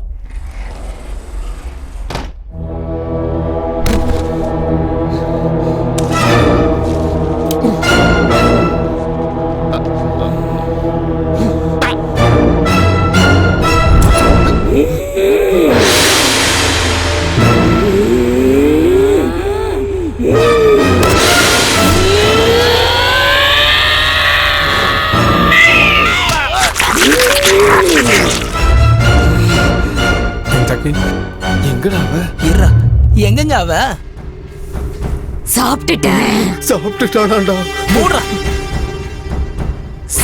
எங்கடா அவ? இருடா, எங்கங்க அவ? சாப்பிட்டுட்டேன். சாப்பிட்டுட்டானாடா? மூடுறா.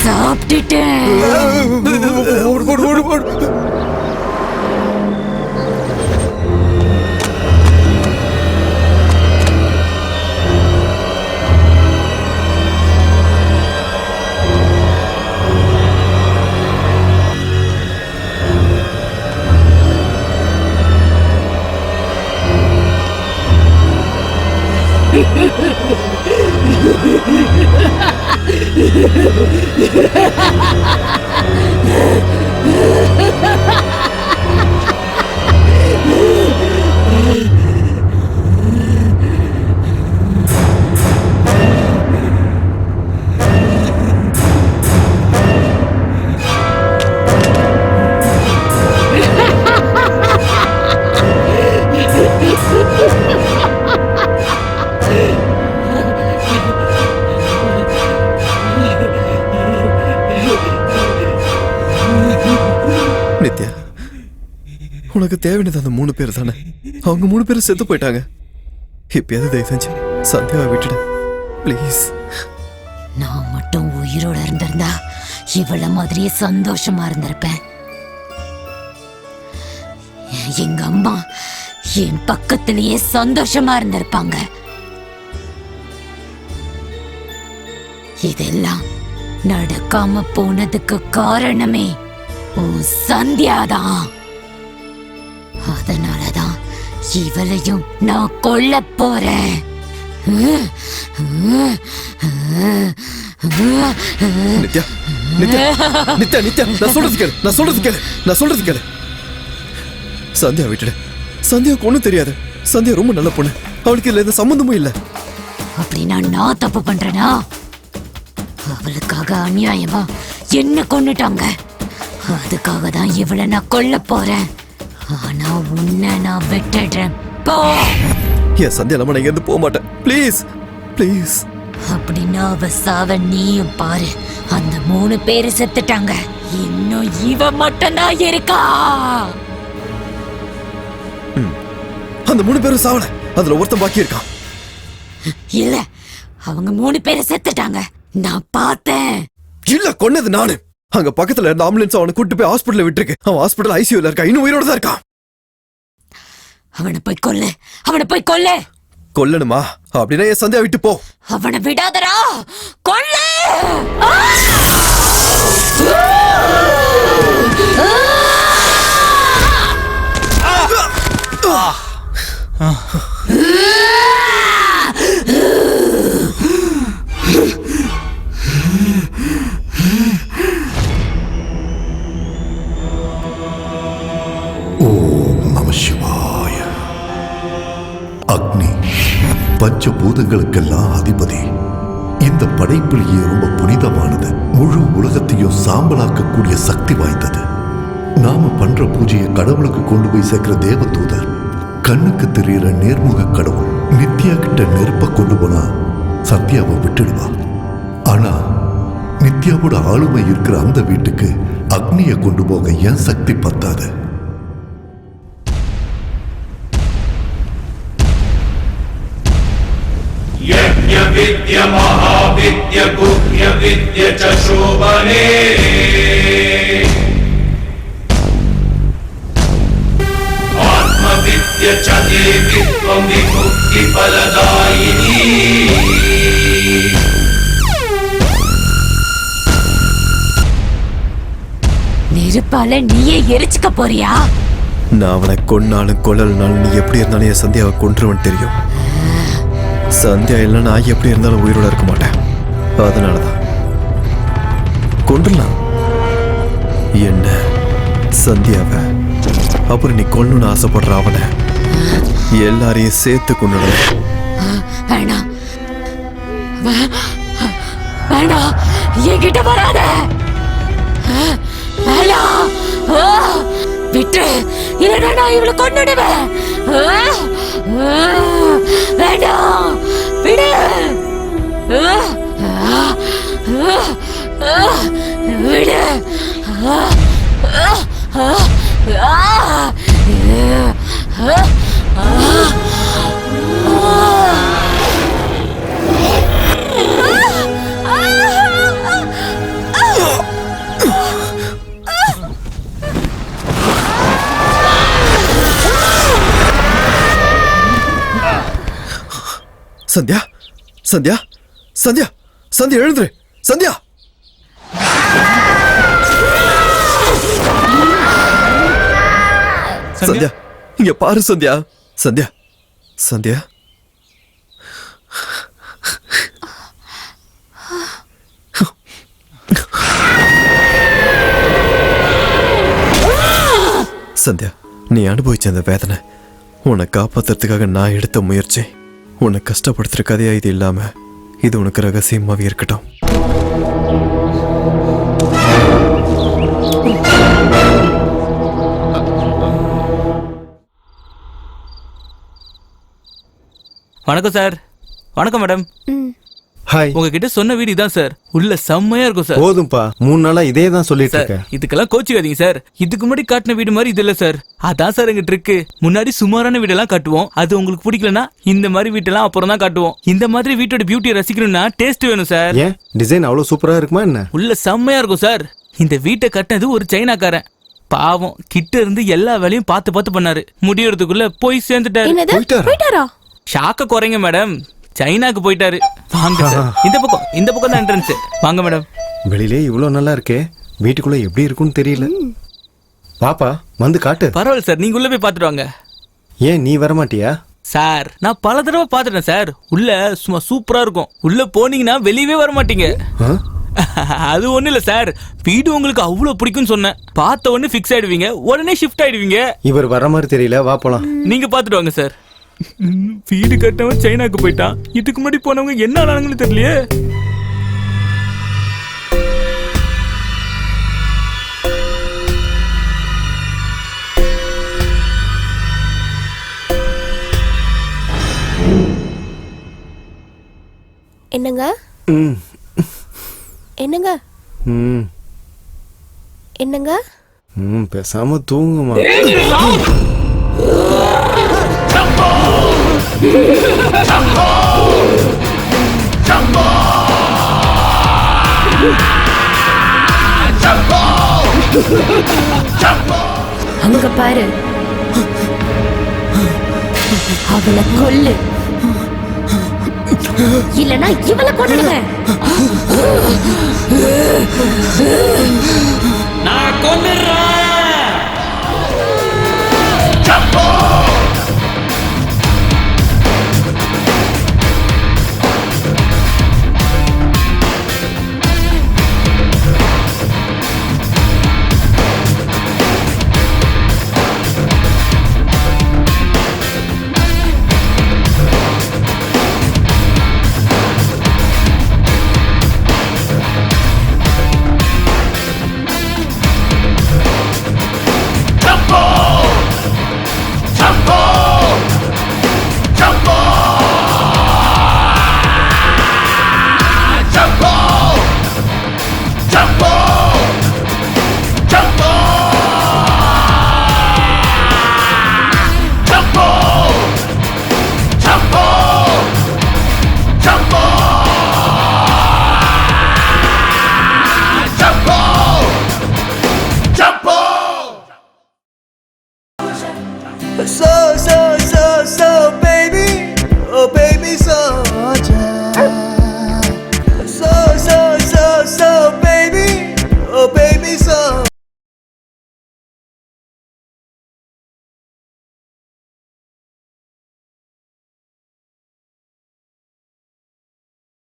சாப்பிட்டுட்டேன். ஓடு ஓடு ஓடு ஓடு. நித்யா, உனக்கு தேவையானது அந்த 3 பேர் தானே? அவங்க 3 பேரும் செத்து போயிட்டாங்க. இப்பயாவது தயவு செஞ்சு சந்தியாவை விட்டுடு ப்ளீஸ். நான் மட்டும் உயிரோட இருந்திருந்தா இவள மாதிரியே சந்தோஷமா இருந்திருப்பேன். எங்க அம்மா என் பக்கத்திலேயே சந்தோஷமா இருந்திருப்பாங்க. இதெல்லாம் நடக்காம போனதுக்கு காரணமே உன் சந்தியாதான். அதனாலதான் இவளையும் நான் கொல்ல போறேன். நித்யா, நித்யா, நித்யா, நித்யா, நான் சொல்றது கேளு. சந்தியா விட்டுடு. சந்தியாவுக்கு ஒண்ணும் தெரியாது. சந்தியா ரொம்ப நல்ல பொண்ணு. அவளுக்கு இதுல எந்த சம்பந்தமும் இல்ல. அப்படின்னா நான் தப்பு பண்றேனா? அவளுக்காக அநியாயமா என்ன கொன்னுட்டாங்க. அதுக்காக தான் இவளை நான் கொல்ல போறேன். ஆனா உன்னை நான் விட்டுடுறேன். போ. என் சந்தியா நம்ம இங்க இருந்து போக மாட்டேன். Please please. அப்படின்னா அவ சாவ நீயும் பாரு. அந்த 3 பேரு செத்துட்டாங்க. இன்னும் இவ மட்டும்தான் இருக்கா. அந்த 3 பேரும் சாவல. அதுல ஒருத்தன் பாக்கி இருக்கான். இல்ல, அவங்க 3 பேரு செத்துட்டாங்க. நான் பார்த்தேன். இல்ல, கொன்னது நானு. அங்க பக்கத்துல இருந்த ஆம்புலன்ஸ் அவனை கூட்டு போய் ஹாஸ்பிடல்ல விட்டுருக்கு. அவன் ஹாஸ்பிடல் ஐசியூல இருக்கான். இன்னும் உயிரோட தான் இருக்கான். அவனை போய் கொல்லு. கொல்லணுமா? அப்படின்னா என் சந்தியா விட்டு போ. அவனை விடாதடா. கொல்லு. அக்னி பஞ்சபூதங்களுக்கெல்லாம் அதிபதி. இந்த படைப்பிலேயே ரொம்ப புனிதமானது. முழு உலகத்தையும் சாம்பலாக்கக்கூடிய சக்தி வாய்ந்தது. நாம பண்ற பூஜையை கடவுளுக்கு கொண்டு போய் சேர்க்கிற தேவதூதர், கண்ணுக்கு தெரிகிற நேர்முக கடவுள். நித்யா கிட்ட நெருப்ப கொண்டு போனா சத்யாவை விட்டுடுவா. ஆனா நித்யாவோட ஆளுமை இருக்கிற அந்த வீட்டுக்கு அக்னியை கொண்டு போக என் சக்தி பத்தாது. यज्ञ विद्य महाविद्य गुह्य विद्य च शोभने आत्मविद्य च देवी त्वं विमुक्ति फलदायिनी. நெருப்பால நீயே எரிச்சுக்க போறியா? நான் அவனை கொன்னாலும் கொல்லனாலும் நீ எப்படி இருந்தாலும் என் சந்தியாவை கொன்றுவன் தெரியும். சந்தியா இல்லை, நான் எப்படி இருந்தாலும் உயிரோட இருக்க மாட்டேன். அதனாலதான் கொண்டுலாம் என்ன சந்தியாவை. அப்புறம் நீ கொல்லணும்னு ஆசைப்படுற அவனை எல்லாரையும் சேர்த்து கொண்டு. வேணாம், வேணாம், என்கிட்ட வராத. வேணாம், விட்டு, இல்லைன்னா நான் இவளை கொன்னுடுவேன். வேண்டாம், விடு. விடு. சந்தியா, சந்தியா, சந்தியா, சந்தியா, எழுந்துரு. சந்தியா, சந்தியா, இங்க பாரு. சந்தியா, சந்தியா, சந்தியா. சந்தியா, நீ அனுபவிச்ச அந்த வேதனை, உன்னை காப்பாத்துறதுக்காக நான் எடுத்த முயற்சி, உன்னை கஷ்டப்படுத்துற கதையா இது இல்லாம இது உனக்கு ரகசியமாவே இருக்கட்டும். வணக்கம் சார். வணக்கம் மேடம். ஹாய். உங்ககிட்ட சொன்ன வீடு இதான் சார். உள்ள செம்மையா இருக்கும் சார். போதும்பா, 3 நாளா இதே தான் சொல்லிட்டு இருக்கேன். இதுக்கெல்லாம் கோச்சிக்காதீங்க சார். இதுக்கு முன்னாடி காட்டின வீடு மாதிரி இது இல்ல சார். அதான் சார் எங்க ட்ரிக்கு. முன்னாடி சுமாரான வீடெல்லாம் காட்டுவோம். அது உங்களுக்கு பிடிக்கலனா இந்த மாதிரி வீட்டெல்லாம் அப்புறம் தான் காட்டுவோம். இந்த மாதிரி வீட்டோட பியூட்டியை ரசிக்கணும்னா டேஸ்ட் வேணும் சார். ஏன் டிசைன் அவ்வளவு சூப்பரா இருக்குமா என்ன? உள்ள செம்மையா இருக்கும் சார். இந்த வீட்டை கட்டினது ஒரு சைனாக்காரன். பாவம், கிட்ட இருந்து எல்லா வேலையும் பார்த்து பார்த்து பண்ணாரு. முடியறதுக்குள்ள போய் சேர்ந்துட்டாரு. ஷாக்க குறைங்க மேடம். சைனாக்கு போயிட்டாரு. வாங்க சார். இந்த பக்கம் தான் என்ட்ரன்ஸ். வாங்க மேடம். வெளியிலே இவ்வளவு நல்லா இருக்கே, வீட்டுக்குள்ள எப்படி இருக்கும்னு தெரியல. பாப்பா வந்து காட்டு. பரவாயில்ல சார், நீங்க உள்ள போய் பாத்துட்டு வாங்க. ஏன் நீ வர மாட்டியா? சார், நான் பல தடவை பாத்துட்டேன் சார். உள்ள சும்மா சூப்பரா இருக்கும். உள்ள போனீங்கன்னா வெளியவே வர மாட்டீங்க. அது ஒண்ணு இல்ல சார், வீடு உங்களுக்கு அவ்வளவு பிடிக்கும்னு சொன்னேன். பார்த்த உடனே ஃபிக்ஸ் ஆயிடுவீங்க, உடனே ஷிஃப்ட் ஆயிடுவீங்க. இவர் வர மாதிரி தெரியல, வா போலாம். நீங்க பாத்துட்டு வாங்க சார். வீடு கட்டவன் சைனாக்கு போயிட்டான். இதுக்கு முன்னாடி போனவங்க என்ன ஆனாங்கன்னு தெரியலையே. என்னங்க என்னங்க என்னங்க பேசாம தூங்குமா. அங்க பாரு, அவளை கொல்லு, இல்லனா இவளை கொன்னுடுங்க. நான் கொன்னுறேன். So